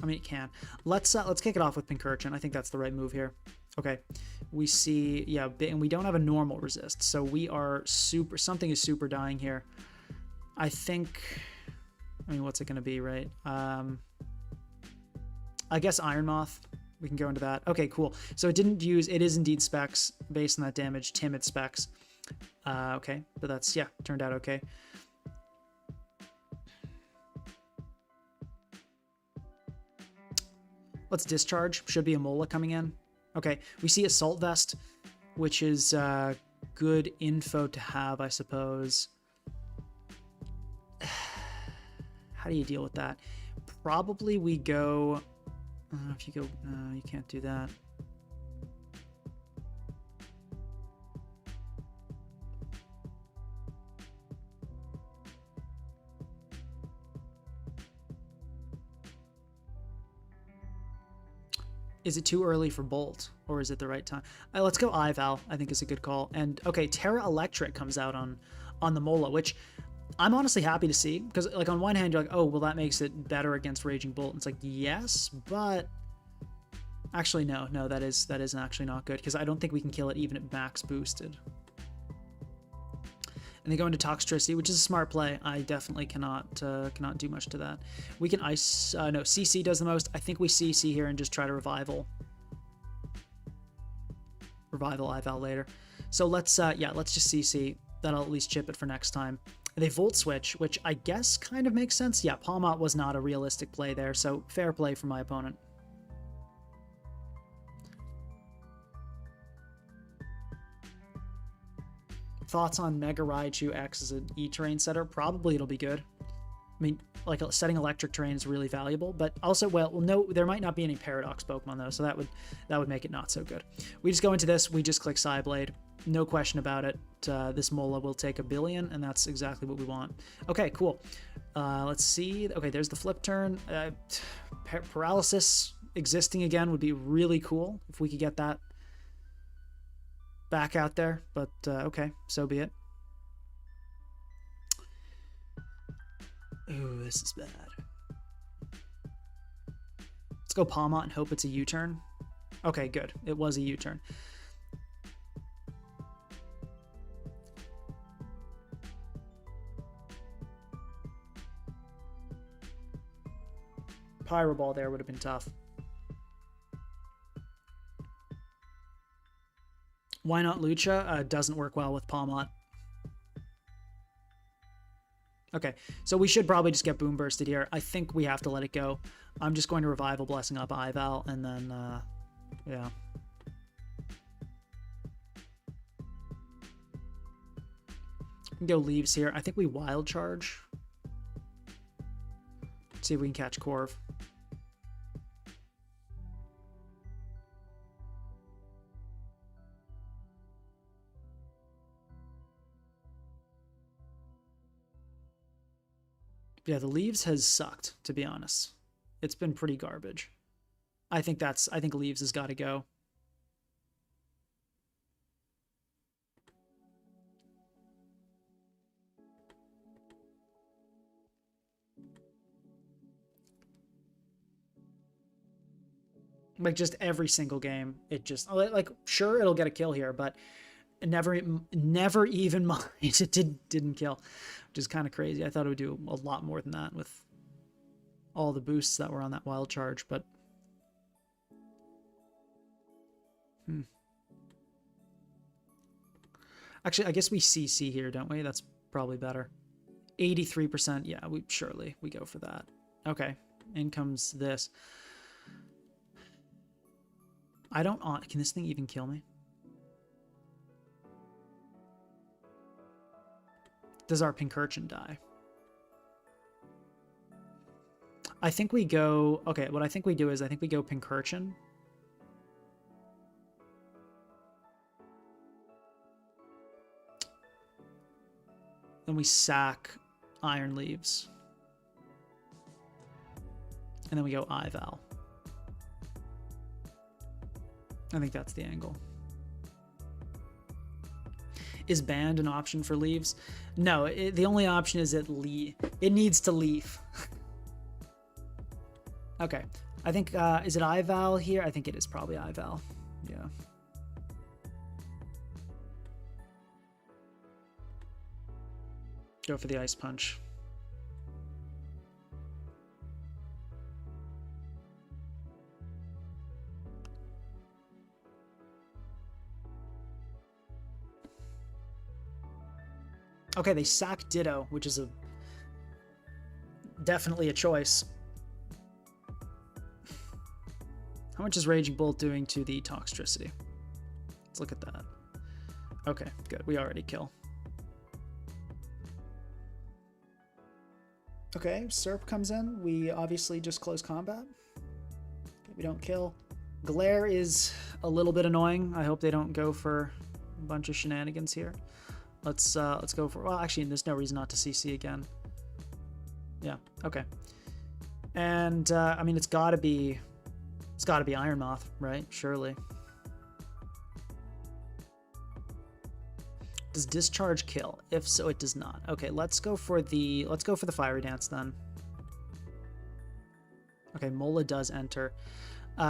I mean, it can. Let's kick it off with Pincurchin. I think that's the right move here. Okay, we see, yeah, and we don't have a normal resist, so we are super, something is super dying here. I think, I mean, what's it going to be, right? I guess Iron Moth. We can go into that. Okay, cool. So it didn't use, it is indeed specs based on that damage, timid specs. Okay, but that's, yeah, turned out okay. Let's discharge. Should be a Mola coming in. Okay, we see Assault Vest, which is good info to have, I suppose. How do you deal with that? Probably we go... if you go... No, you can't do that. Is it too early for Bolt, or is it the right time? Let's go Ival, I think is a good call. And okay, Tera Electric comes out on the Mola, which I'm honestly happy to see, because like on one hand you're like, oh, well that makes it better against Raging Bolt. And it's like, yes, but actually no, that is actually not good, because I don't think we can kill it even at max boosted. And they go into Toxtricity, which is a smart play. I definitely cannot do much to that. We can ice... no, CC does the most. I think we CC here and just try to Revival Ival later. So let's just CC. That'll at least chip it for next time. They Volt Switch, which I guess kind of makes sense. Yeah, Palmot was not a realistic play there, so fair play from my opponent. Thoughts on Mega Raichu X as an E-Terrain setter? Probably it'll be good. I mean, like setting electric terrain is really valuable, but also, well, no, there might not be any Paradox Pokemon though, so that would make it not so good. We just go into this, we just click Psyblade, no question about it. This Mola will take 1 billion, and that's exactly what we want. Okay, cool. Let's see. Okay, there's the flip turn. Paralysis existing again would be really cool if we could get that back out there, but okay, so be it. Ooh, this is bad. Let's go Palmot and hope it's a U-turn. Okay, good. It was a U-turn. Pyro Ball there would have been tough. Why not Lucha? Doesn't work well with Palmot. Okay, so we should probably just get Boom Bursted here. I think we have to let it go. I'm just going to Revival Blessing up Ival, and then, yeah. We can go Leaves here. I think we Wild Charge. Let's see if we can catch Corv. Yeah, the Leaves has sucked, to be honest. It's been pretty garbage. I think Leaves has got to go. Like, just every single game, it just, like, sure, it'll get a kill here, but never even mind it didn't kill, which is kind of crazy. I thought it would do a lot more than that with all the boosts that were on that Wild Charge, but actually, I guess we CC here, don't we? That's probably better. 83%. Yeah, we go for that. Okay, in comes this. Can this thing even kill me? Does our Pincurchin die? I think we go... Okay, what I think we do is I think we go Pincurchin. Then we sack Iron Leaves. And then we go Ival. I think that's the angle. Is banned an option for leaves? No, the only option is it needs to leave. Okay, I think, is it Ival here? I think it is probably Ival, yeah. Go for the Ice Punch. Okay, they sack Ditto, which is definitely a choice. How much is Raging Bolt doing to the Toxtricity? Let's look at that. Okay, good. We already kill. Okay, Serp comes in. We obviously just close combat. We don't kill. Glare is a little bit annoying. I hope they don't go for a bunch of shenanigans here. Let's go for... Well, actually, there's no reason not to CC again. Yeah, okay. And, I mean, it's gotta be Iron Moth, right? Surely. Does Discharge kill? If so, it does not. Okay, let's go for the Fiery Dance then. Okay, Mola does enter. We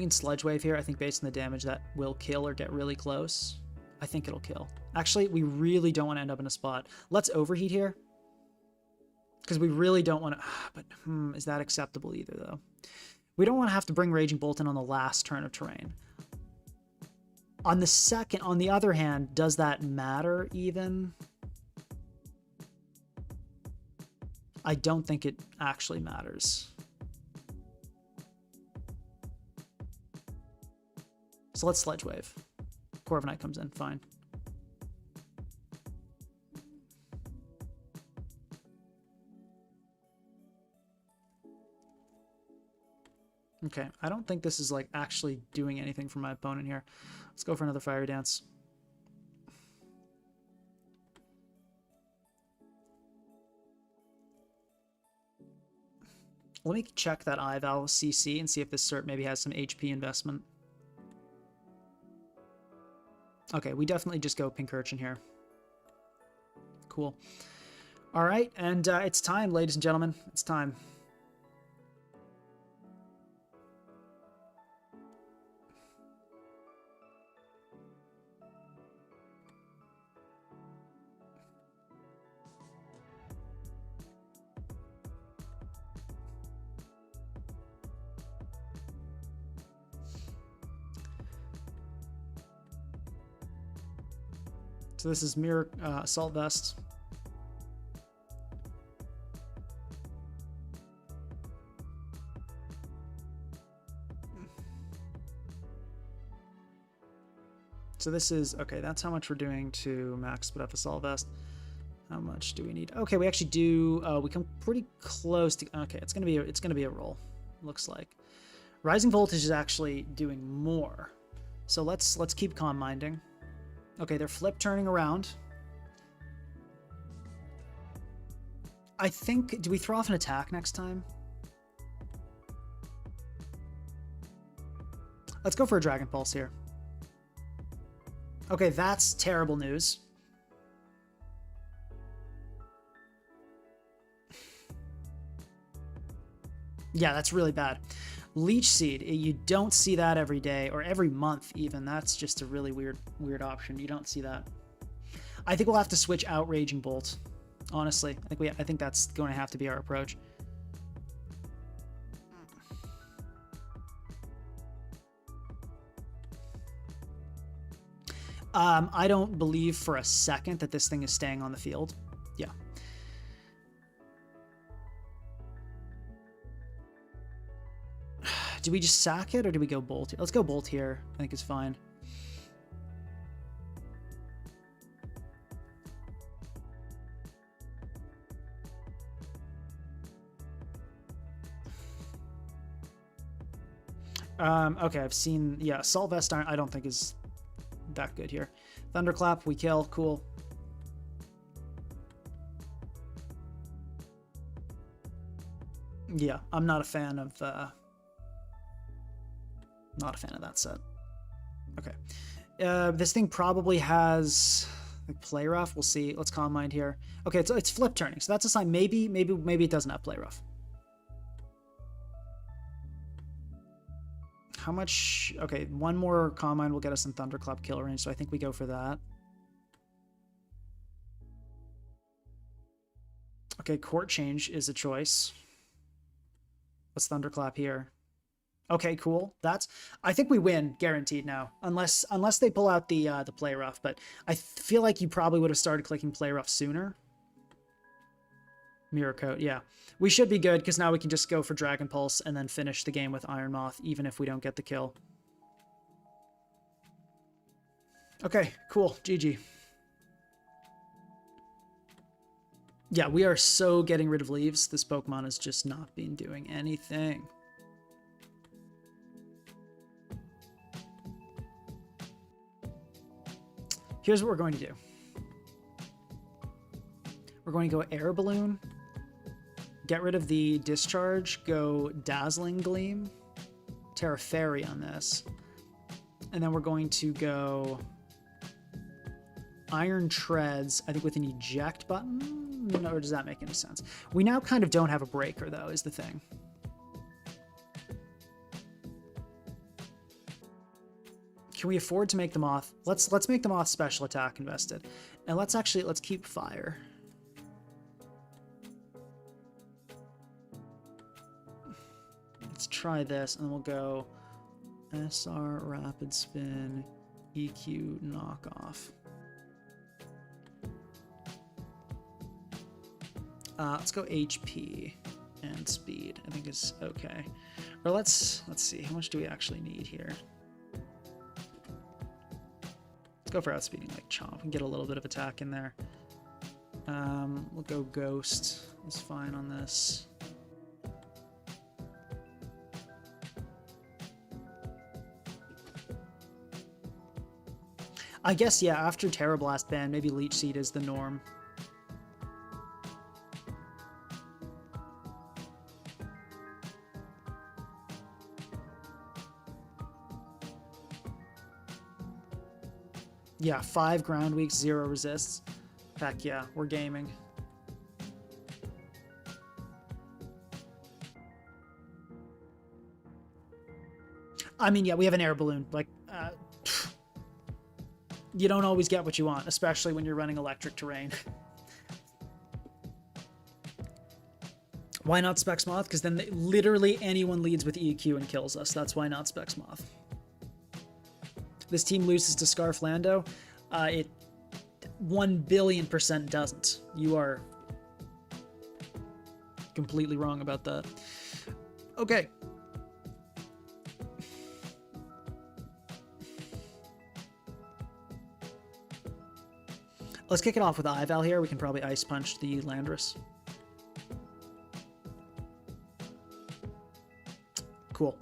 can Sludge Wave here. I think based on the damage that will kill or get really close. I think it'll kill. Actually, we really don't want to end up in a spot. Let's Overheat here. Because we really don't want to... But, is that acceptable either, though? We don't want to have to bring Raging Bolt in on the last turn of terrain. On the other hand, does that matter even? I don't think it actually matters. So let's Sledge Wave. Corviknight comes in, fine. Okay, I don't think this is like actually doing anything for my opponent here. Let's go for another Fiery Dance. Let me check that Ival CC and see if this Serp maybe has some HP investment. Okay, we definitely just go Pincurchin here. Cool. All right, and it's time, ladies and gentlemen. It's time. So this is Mirror Assault Vest. So this is, okay, that's how much we're doing to max split up Assault Vest. How much do we need? Okay, we actually do, we come pretty close to, okay, it's gonna be a roll, looks like. Rising Voltage is actually doing more. So let's keep Calm Minding. Okay, they're flip turning around. I think, do we throw off an attack next time? Let's go for a Dragon Pulse here. Okay, that's terrible news. Yeah, that's really bad. Leech Seed, you don't see that every day or every month even. That's just a really weird option. You don't see that. I think we'll have to switch out Raging Bolt. Honestly, I think that's going to have to be our approach. I don't believe for a second that this thing is staying on the field. Yeah. Do we just sack it or do we go Bolt here? Let's go Bolt here. I think it's fine. Okay, I've seen, yeah, Assault Vest Iron, I don't think is that good here. Thunderclap, we kill, cool. Yeah, I'm not a fan of that set. Okay. This thing probably has like Play Rough. We'll see. Let's Calm Mind here. Okay, it's flip turning, so that's a sign. Maybe it doesn't have Play Rough. How much? Okay, one more Calm Mind will get us in Thunderclap kill range, so I think we go for that. Okay, Court Change is a choice. Let's Thunderclap here. Okay, cool. I think we win guaranteed now, unless they pull out the Play Rough. But I feel like you probably would have started clicking Play Rough sooner. Mirror Coat, yeah. We should be good because now we can just go for Dragon Pulse and then finish the game with Iron Moth, even if we don't get the kill. Okay, cool. GG. Yeah, we are so getting rid of leaves. This Pokemon has just not been doing anything. Here's what we're going to do. We're going to go Air Balloon, get rid of the Discharge, go Dazzling Gleam, Tera Fairy on this, and then we're going to go Iron Treads, I think with an Eject button? Or does that make any sense? We now kind of don't have a breaker, though, is the thing. Can we afford to make the Moth? Let's make the Moth special attack invested. And let's keep Fire. Let's try this, and we'll go SR, Rapid Spin, EQ, Knockoff. Let's go HP and Speed, I think is okay. Or let's see, how much do we actually need here? Let's go for outspeeding like Chomp and get a little bit of attack in there. We'll go Ghost, it's fine on this. I guess, yeah, after Tera Blast ban, maybe Leech Seed is the norm. Yeah, 5 ground weeks, 0 resists. Heck yeah, we're gaming. I mean, yeah, we have an Air Balloon. Like, you don't always get what you want, especially when you're running electric terrain. Why not Specs Moth? Because then literally anyone leads with EQ and kills us. That's why not Specs Moth. This team loses to Scarf Lando. It 1,000,000,000% doesn't. You are completely wrong about that. Okay. Let's kick it off with Ival here. We can probably Ice Punch the Landorus. Cool.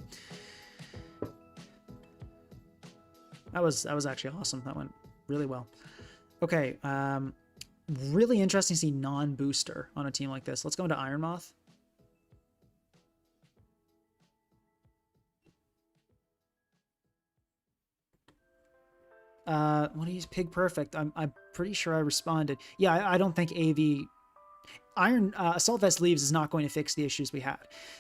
That was actually awesome. That went really well. Okay, really interesting to see non-booster on a team like this. Let's go into Iron Moth. What do you use? Pig Perfect. I'm pretty sure I responded. Yeah, I don't think AV Assault Vest Leaves is not going to fix the issues we had.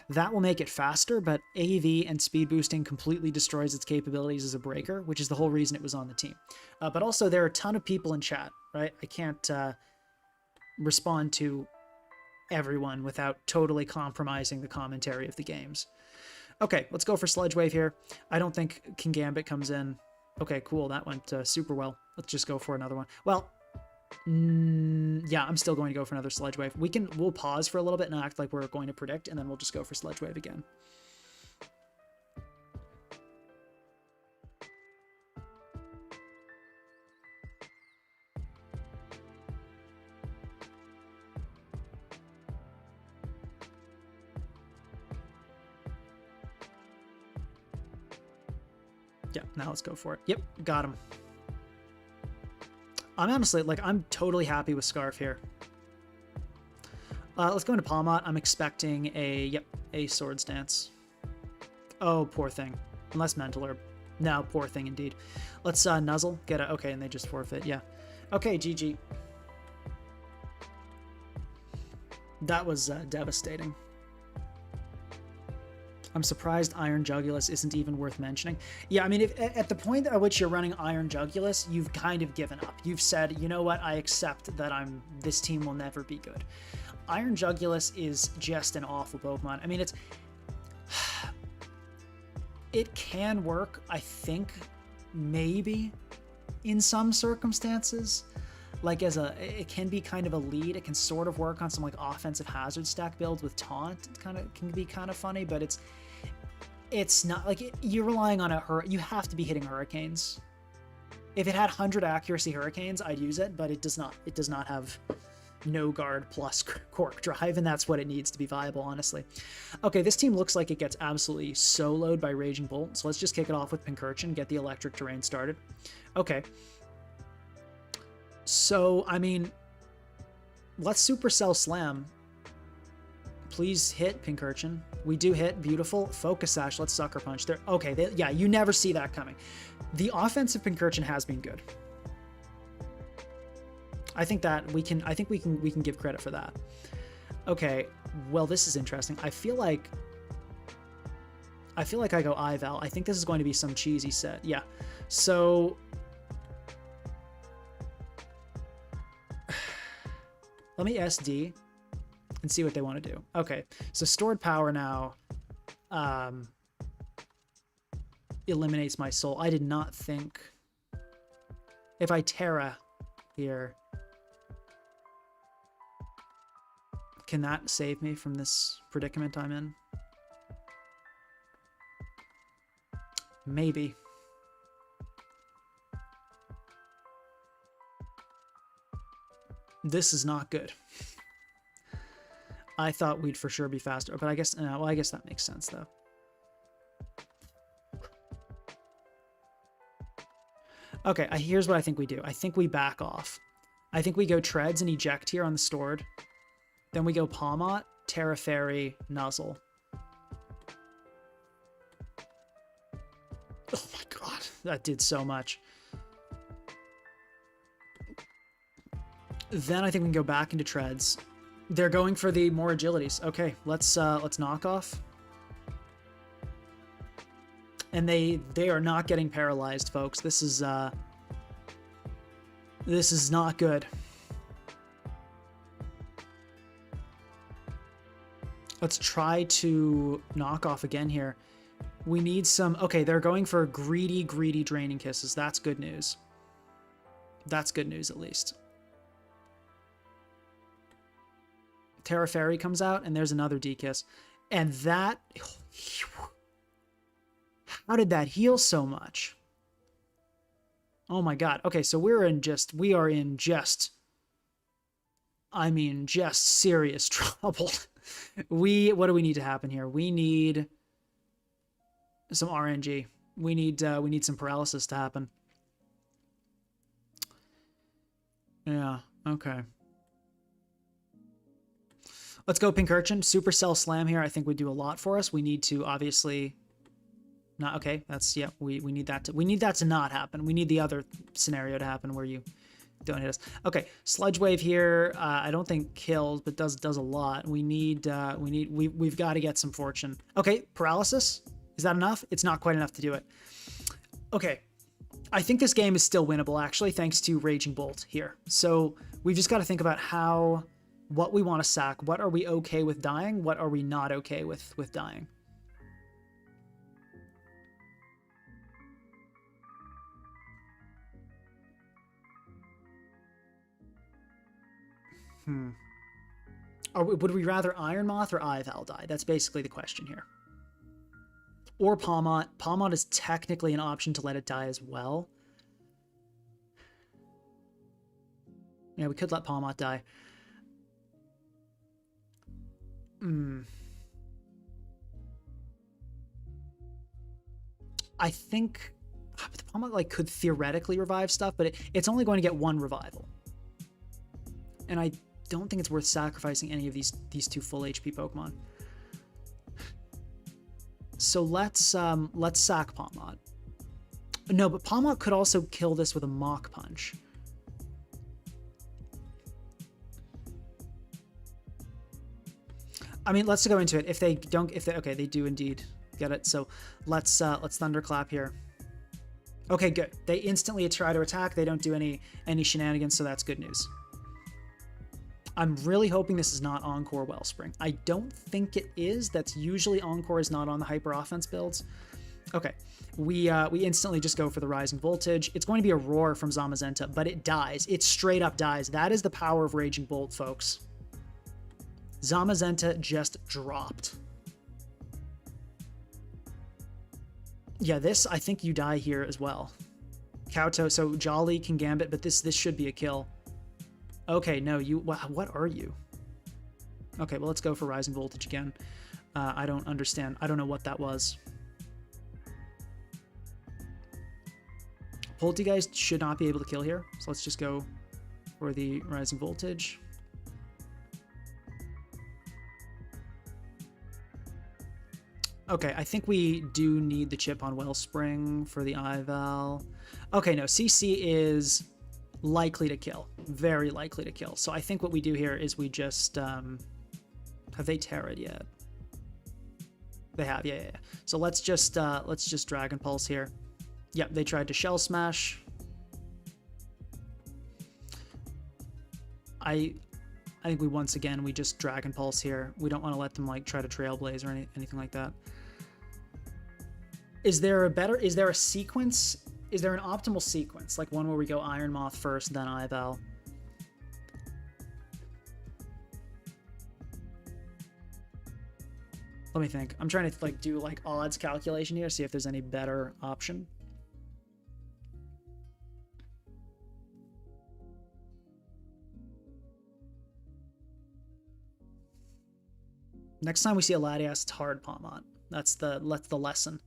That will make it faster, but AV and speed boosting completely destroys its capabilities as a breaker, which is the whole reason it was on the team. But also, there are a ton of people in chat, right? I can't respond to everyone without totally compromising the commentary of the games. Okay, let's go for Sludge Wave here. I don't think King Gambit comes in. Okay, cool. That went super well. Let's just go for another one. Well, yeah, I'm still going to go for another Sludge Wave. We'll pause for a little bit and act like we're going to predict, and then we'll just go for Sludge Wave again. Yeah, now let's go for it. Yep, got him. I'm honestly, like, I'm totally happy with Scarf here. Let's go into Palmot. I'm expecting a Swords Dance. Oh, poor thing. Unless Mental Herb. No, poor thing indeed. Let's Nuzzle, get a, okay, and they just forfeit, yeah. Okay, GG. That was devastating. I'm surprised Iron Jugulus isn't even worth mentioning. Yeah, I mean, if, at the point at which you're running Iron Jugulus, you've kind of given up. You've said, you know what, I accept that this team will never be good. Iron Jugulus is just an awful Pokemon. I mean, it can work, I think, maybe in some circumstances. Like it can be kind of a lead. It can sort of work on some like offensive hazard stack builds with Taunt. It can be kind of funny, but it's not like you're relying on you have to be hitting Hurricanes. If it had 100 accuracy Hurricanes, I'd use it, but it does not. It does not have no guard plus Cork Drive, and that's what it needs to be viable, honestly. Okay, this team looks like it gets absolutely soloed by Raging Bolt, so let's just kick it off with Pincurchin, get the electric terrain started. Okay. So, I mean, let's Supercell Slam. Please hit, Pincurchin. We do hit. Beautiful. Focus Sash. Let's Sucker Punch. There. Okay, yeah, you never see that coming. The offensive Pincurchin has been good. I think we can give credit for that. Okay, well, this is interesting. I feel like I go Ival. I think this is going to be some cheesy set. Yeah. So let me SD and see what they want to do. Okay, so stored power now eliminates my soul. I did not think if I Tera here, can that save me from this predicament I'm in? Maybe. This is not good. I thought we'd for sure be faster, but I guess, well, I guess that makes sense though. Okay, here's what I think we do. I think we back off. I think we go Treads and eject here on the stored. Then we go Palmot, Tera Fairy, Nuzzle. Oh my god, that did so much. Then I think we can go back into Treads. They're going for the more agilities. Okay, let's knock off. And they are not getting paralyzed, folks. This is not good. Let's try to knock off again here. We need some... Okay, they're going for greedy Draining Kisses. That's good news. That's good news, at least. Tera Fairy comes out, and there's another D-Kiss. And that... How did that heal so much? Oh my god. Okay, so we are in just serious trouble. What do we need to happen here? We need some RNG. We need some paralysis to happen. Yeah, okay. Let's go Pincurchin. Supercell Slam here I think would do a lot for us. We need to obviously not okay, that's yeah, we need that to not happen. We need the other scenario to happen where you don't hit us. Okay, Sludge Wave here, I don't think kills, but does a lot. We've got to get some fortune. Okay, paralysis. Is that enough? It's not quite enough to do it. Okay, I think this game is still winnable, actually, thanks to Raging Bolt here. So we've just got to think about what we want to sack. What are we okay with dying? What are we not okay with dying? Would we rather Iron Moth or Ival die? That's basically the question here. Or Palmot. Palmot is technically an option to let it die as well. Yeah, we could let Palmot die. I think the Pawmot like could theoretically revive stuff, but it's only going to get one revival. And I don't think it's worth sacrificing any of these two full HP Pokemon. So let's sack Pawmot. No, but Pawmot could also kill this with a Mach Punch. I mean, let's go into it. If they okay, they do indeed get it. So let's Thunderclap here. Okay, good. They instantly try to attack. They don't do any shenanigans, so that's good news. I'm really hoping this is not Encore Wellspring. I don't think it is. That's usually Encore is not on the Hyper Offense builds. Okay, we instantly just go for the Rising Voltage. It's going to be a Roar from Zamazenta, but it dies. It straight up dies. That is the power of Raging Bolt, folks. Zamazenta just dropped. Yeah, this, I think you die here as well. Kowtow, so Jolly can Gambit, but this should be a kill. Okay, no, what are you? Okay, well, let's go for Rising Voltage again. I don't understand. I don't know what that was. Poltegeist should not be able to kill here, so let's just go for the Rising Voltage. Okay, I think we do need the chip on Wellspring for the Ival. Okay, no, CC is likely to kill. Very likely to kill. So I think what we do here is we just... have they Terra'd yet? They have, yeah. So let's just Dragon Pulse here. Yep, they tried to Shell Smash. I think once again we just Dragon Pulse here. We don't want to let them like try to Trailblaze or anything like that. Is there a sequence? Is there an optimal sequence? Like one where we go Iron Moth first, then Ival? Let me think. I'm trying to like do like odds calculation here, see if there's any better option. Next time we see a Latias, it's hard Pawmot. That's the lesson.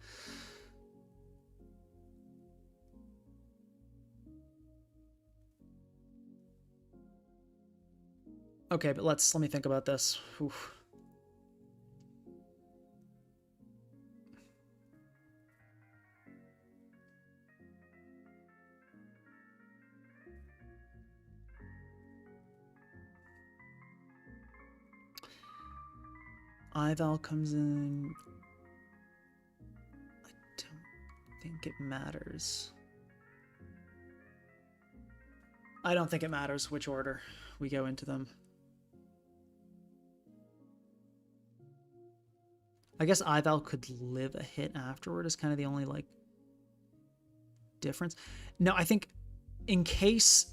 Okay, but let me think about this. Oof. Ival comes in. I don't think it matters. I don't think it matters which order we go into them. I guess Ival could live a hit afterward is kind of the only like difference. No, I think in case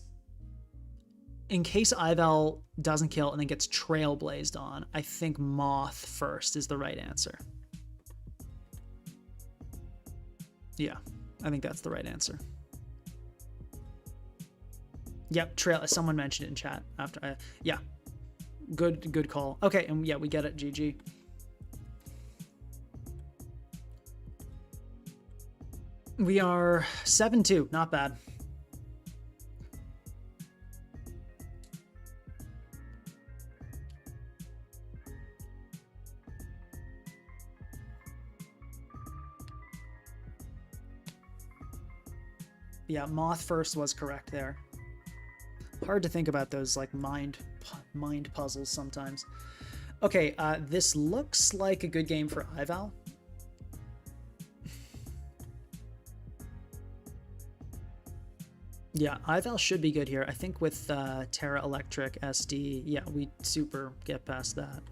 Ival doesn't kill and then gets Trailblazed on, I think Moth first is the right answer. Yeah, I think that's the right answer. Yep, someone mentioned it in chat after. Yeah, good call. Okay, and yeah, we get it. GG. We are 7-2, not bad. Yeah, Moth first was correct there. Hard to think about those like mind puzzles sometimes. Okay, this looks like a good game for Ival. Yeah, Ival should be good here. I think with Tera Electric SD, yeah, we super get past that.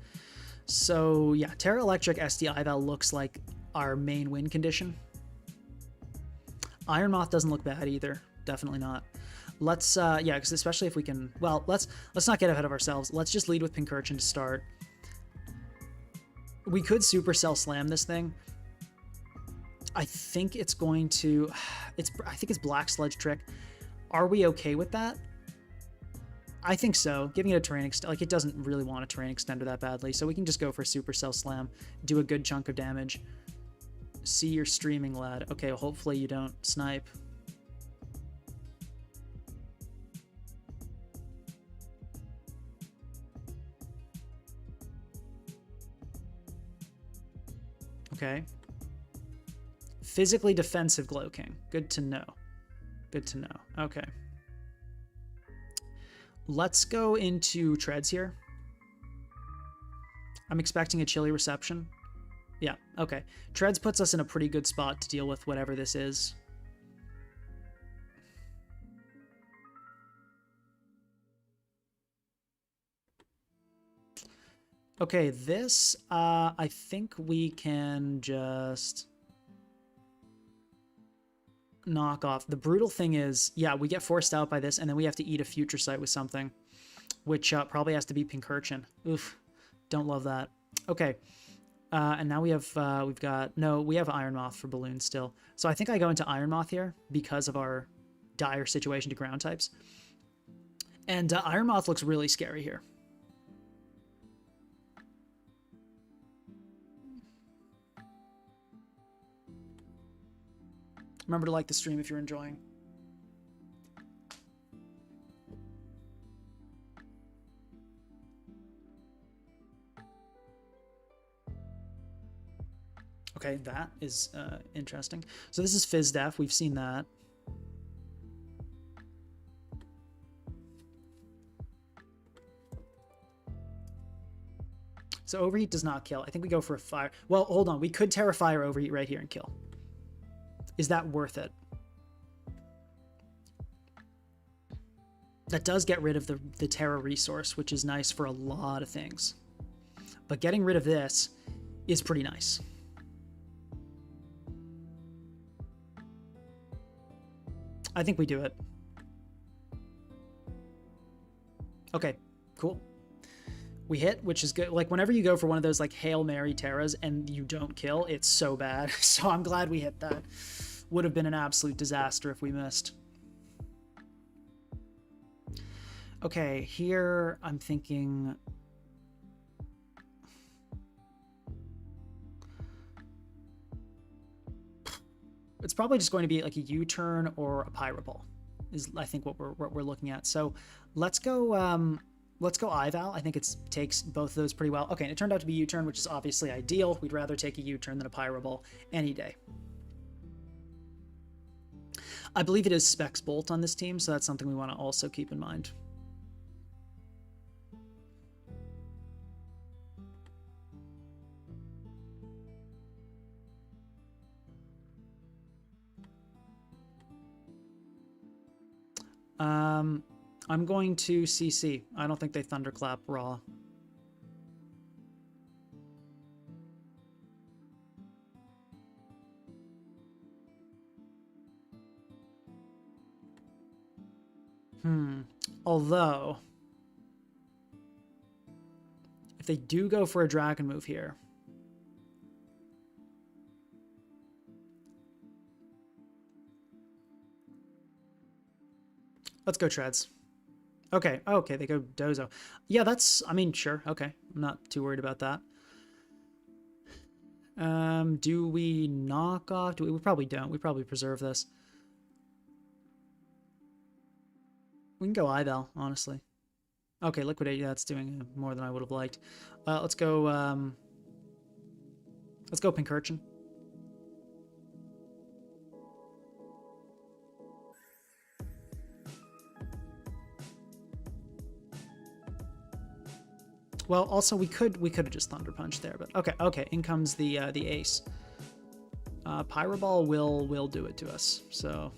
So yeah, Tera Electric SD Ival looks like our main win condition. Iron Moth doesn't look bad either. Definitely not. Let's yeah, because especially if we can, well, let's not get ahead of ourselves. Let's just lead with Pincurchin to start. We could Supercell Slam this thing. I think it's going to, I think it's Black Sludge Trick. Are we okay with that? I think so. Giving it a terrain extender, like it doesn't really want a terrain extender that badly, so we can just go for Supercell Slam, do a good chunk of damage. See your streaming, lad. Okay, well, hopefully you don't snipe. Okay. Physically defensive Glow King. Good to know. Good to know. Okay. Let's go into Treads here. I'm expecting a chilly reception. Yeah, okay. Treads puts us in a pretty good spot to deal with whatever this is. Okay, this, I think we can just knock off. The brutal thing is, yeah, we get forced out by this, and then we have to eat a Future Sight with something, which probably has to be Pincurchin. Oof, don't love that. Okay, and now we have, we have Iron Moth for Balloon still. So I think I go into Iron Moth here because of our dire situation to ground types. And Iron Moth looks really scary here. Remember to like the stream if you're enjoying. Okay, that is interesting. So this is Fizz Def. We've seen that. So Overheat does not kill. I think we go for a Fire. Well, hold on. We could Tera Fire Overheat right here and kill. Is that worth it? That does get rid of the Tera resource, which is nice for a lot of things. But getting rid of this is pretty nice. I think we do it. Okay, cool. We hit, which is good. Like, whenever you go for one of those, like, Hail Mary Teras and you don't kill, it's so bad. So I'm glad we hit that. Would have been an absolute disaster if we missed. Okay, here I'm thinking... It's probably just going to be like a U-turn or a Pyro Ball is, I think, what we're looking at. So let's go Ival. I think it takes both of those pretty well. Okay, and it turned out to be U-turn, which is obviously ideal. We'd rather take a U-turn than a Pyro Ball any day. I believe it is Specs Bolt on this team, so that's something we want to also keep in mind. I'm going to CC. I don't think they Thunderclap raw. Although, if they do go for a Dragon move here, let's go Treads. Okay, okay, they go Dozo. Yeah, that's, I mean, sure, okay. I'm not too worried about that. Do we knock off? We probably don't. We probably preserve this. We can go Ival, honestly. Okay, Liquidate, yeah, that's doing more than I would have liked. Let's go Pincurchin. Well, also we could have just Thunder Punch there, but okay, in comes the ace. Pyro Ball will do it to us. So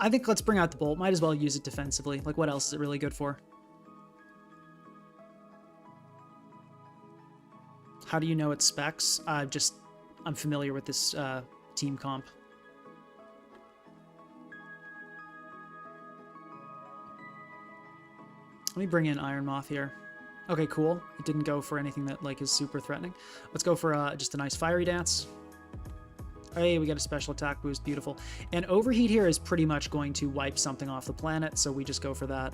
I think let's bring out the Bolt. Might as well use it defensively. Like, what else is it really good for? How do you know it's Specs? I'm familiar with this team comp. Let me bring in Iron Moth here. Okay, cool. It didn't go for anything that, like, is super threatening. Let's go for just a nice Fiery Dance. Hey, we got a special attack boost. Beautiful. And Overheat here is pretty much going to wipe something off the planet, so we just go for that.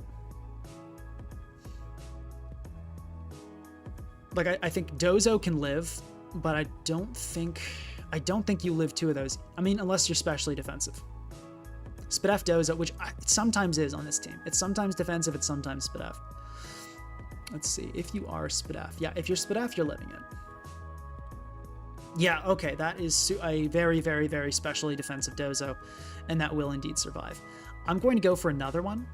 Like, I think Dozo can live, but I don't think you live 2 of those. I mean, unless you're specially defensive. Spadef Dozo, which it sometimes is on this team. It's sometimes defensive, it's sometimes Spadef. Let's see, if you are Spadef. Yeah, if you're Spadef, you're living it. Yeah, okay, that is a very, very, very specially defensive Dozo, and that will indeed survive. I'm going to go for another one,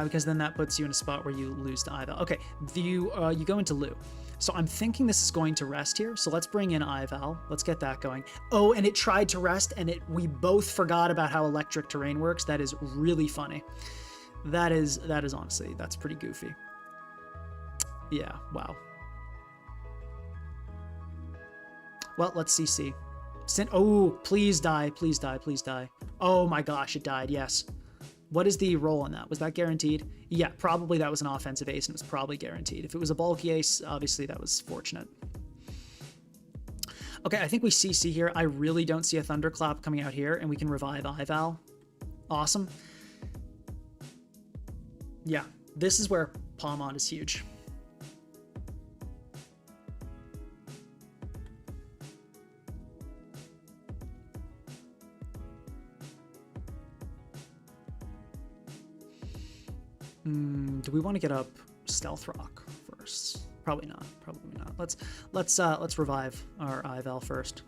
because then that puts you in a spot where you lose to Ival. Okay, you go into Lu. So I'm thinking this is going to rest here, so let's bring in Ival. Let's get that going. Oh, and it tried to rest, and we both forgot about how electric terrain works. That is really funny. That is honestly, that's pretty goofy. Yeah, wow. Well, let's CC. Oh, please die, please die, please die. Oh my gosh, it died, yes. What is the roll on that? Was that guaranteed? Yeah, probably that was an offensive ace, and it was probably guaranteed. If it was a bulky ace, obviously that was fortunate. Okay, I think we CC here. I really don't see a Thunderclap coming out here, and we can revive Ival. Awesome. Yeah, this is where Palmon is huge. Do we want to get up Stealth Rock first? Probably not. Probably not. Let's revive our Ival first.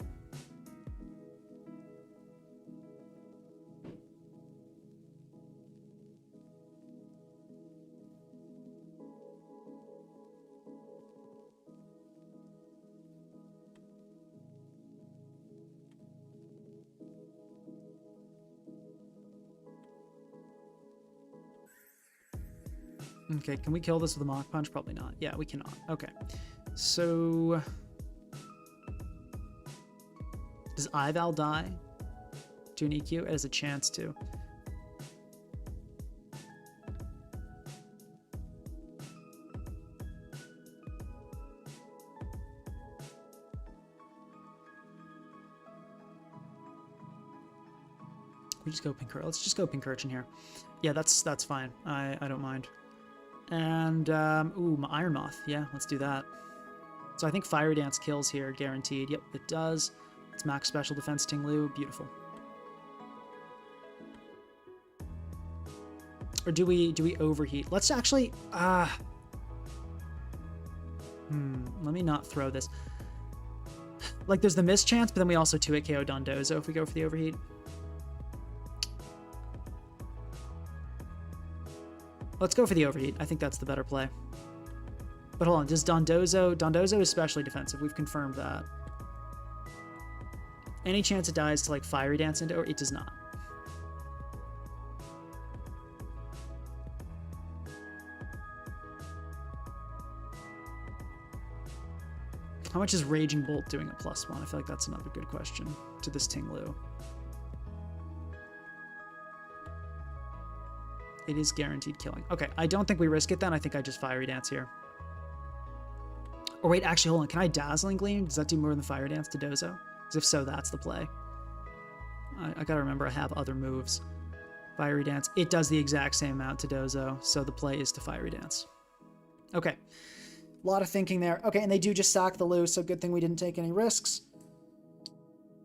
Okay, can we kill this with a Mach Punch? Probably not. Yeah, we cannot. Okay. So does Ival die to an EQ? It has a chance to. We just go Pincurchin. Let's just go Pincurchin here. Yeah, that's fine. I don't mind. And, ooh, Iron Moth. Yeah, let's do that. So I think Fiery Dance kills here, guaranteed. Yep, it does. It's max special defense Ting Lu. Beautiful. Or do we overheat? Let's actually, let me not throw this. Like, there's the miss chance, but then we also 2-hit KO Dondozo if we go for the overheat. Let's go for the overheat. I think that's the better play. But hold on, does Dondozo is specially defensive. We've confirmed that. Any chance it dies to like Fiery Dance into, or it does not. How much is Raging Bolt doing at +1? I feel like that's another good question to this Ting Lu. It is guaranteed killing. Okay, I don't think we risk it then. I think I just Fiery Dance here. Or wait, actually, hold on. Can I Dazzling Gleam? Does that do more than Fire Dance to Dozo? Because if so, that's the play. I gotta remember I have other moves. Fiery Dance. It does the exact same amount to Dozo, so the play is to Fiery Dance. Okay. A lot of thinking there. Okay, and they do just sack the Lu, so good thing we didn't take any risks.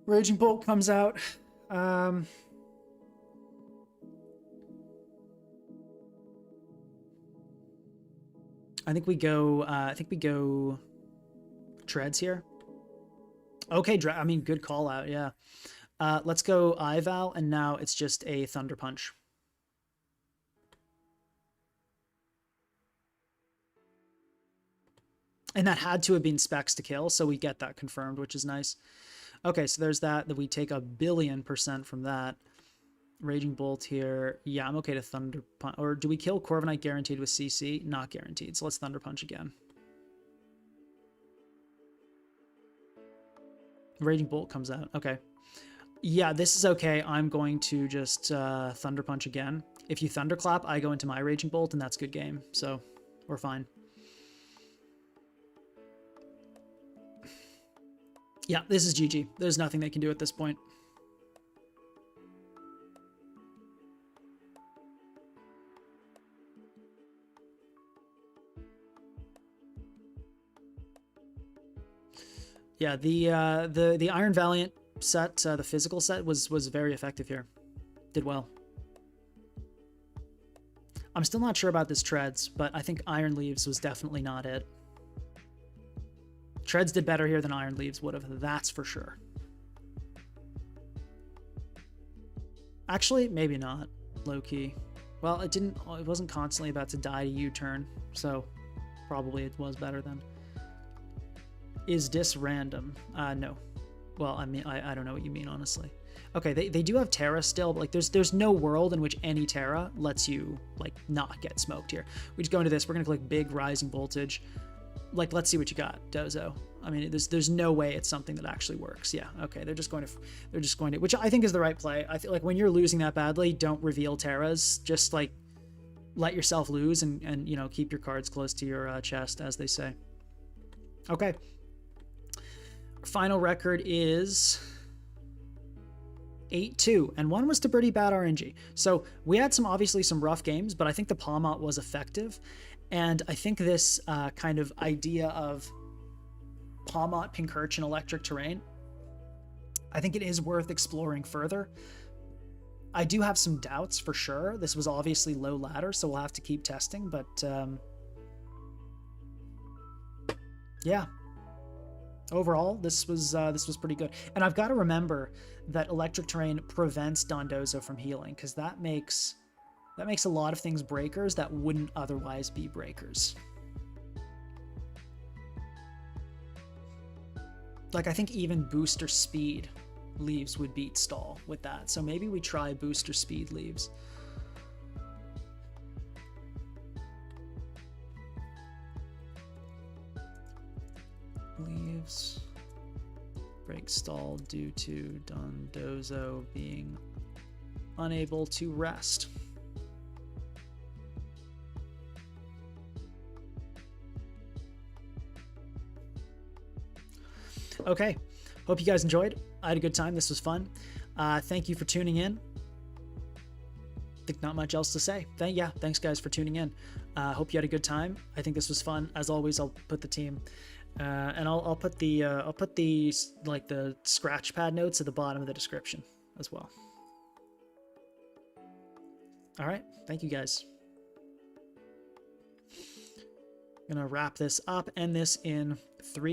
Raging Bolt comes out. I think we go Treads here. Okay, I mean, good call out, yeah. Let's go Ival, and now it's just a Thunder Punch. And that had to have been specs to kill, so we get that confirmed, which is nice. Okay, so there's that we take 1,000,000,000% from that. Raging Bolt here. Yeah, I'm okay to Thunder Punch. Or do we kill Corviknight guaranteed with CC? Not guaranteed, so let's Thunder Punch again. Raging Bolt comes out. Okay. Yeah, this is okay. I'm going to just Thunder Punch again. If you Thunderclap, I go into my Raging Bolt, and that's good game. So we're fine. Yeah, this is GG. There's nothing they can do at this point. Yeah, the Iron Valiant set, the physical set was very effective here. Did well. I'm still not sure about this Treads, but I think Iron Leaves was definitely not it. Treads did better here than Iron Leaves would have, that's for sure. Actually, maybe not, low-key. Well, it wasn't constantly about to die to U-turn, so probably it was better then. Is this random? No. Well, I mean, I don't know what you mean, honestly. Okay, they do have Tera still, but like there's no world in which any Tera lets you like not get smoked here. We just go into this, we're gonna click big rising voltage. Like, let's see what you got, Dozo. I mean, there's no way it's something that actually works. Yeah, okay, they're just going to, which I think is the right play. I feel like when you're losing that badly, don't reveal Teras. Just like let yourself lose and you know, keep your cards close to your chest, as they say. Okay. Final record is 8-2, and one was to pretty bad RNG. So we had obviously some rough games, but I think the Palmot was effective. And I think this kind of idea of Palmot, Pincurchin, electric terrain, I think it is worth exploring further. I do have some doubts for sure. This was obviously low ladder, so we'll have to keep testing, but yeah. Overall, this was pretty good. And I've got to remember that electric terrain prevents Dondozo from healing, because that makes a lot of things breakers that wouldn't otherwise be breakers. Like, I think even booster speed leaves would beat stall with that. So maybe we try booster speed leaves. Leaves break stall due to Dondozo being unable to rest. Okay, hope you guys enjoyed. I had a good time. This was fun. Thank you for tuning in. Think not much else to say. Thanks guys for tuning in. Hope you had a good time. I think this was fun. As always, I'll put the team and I'll put the like the scratch pad notes at the bottom of the description as well. All right, thank you guys. I'm gonna wrap this up, end this in 3.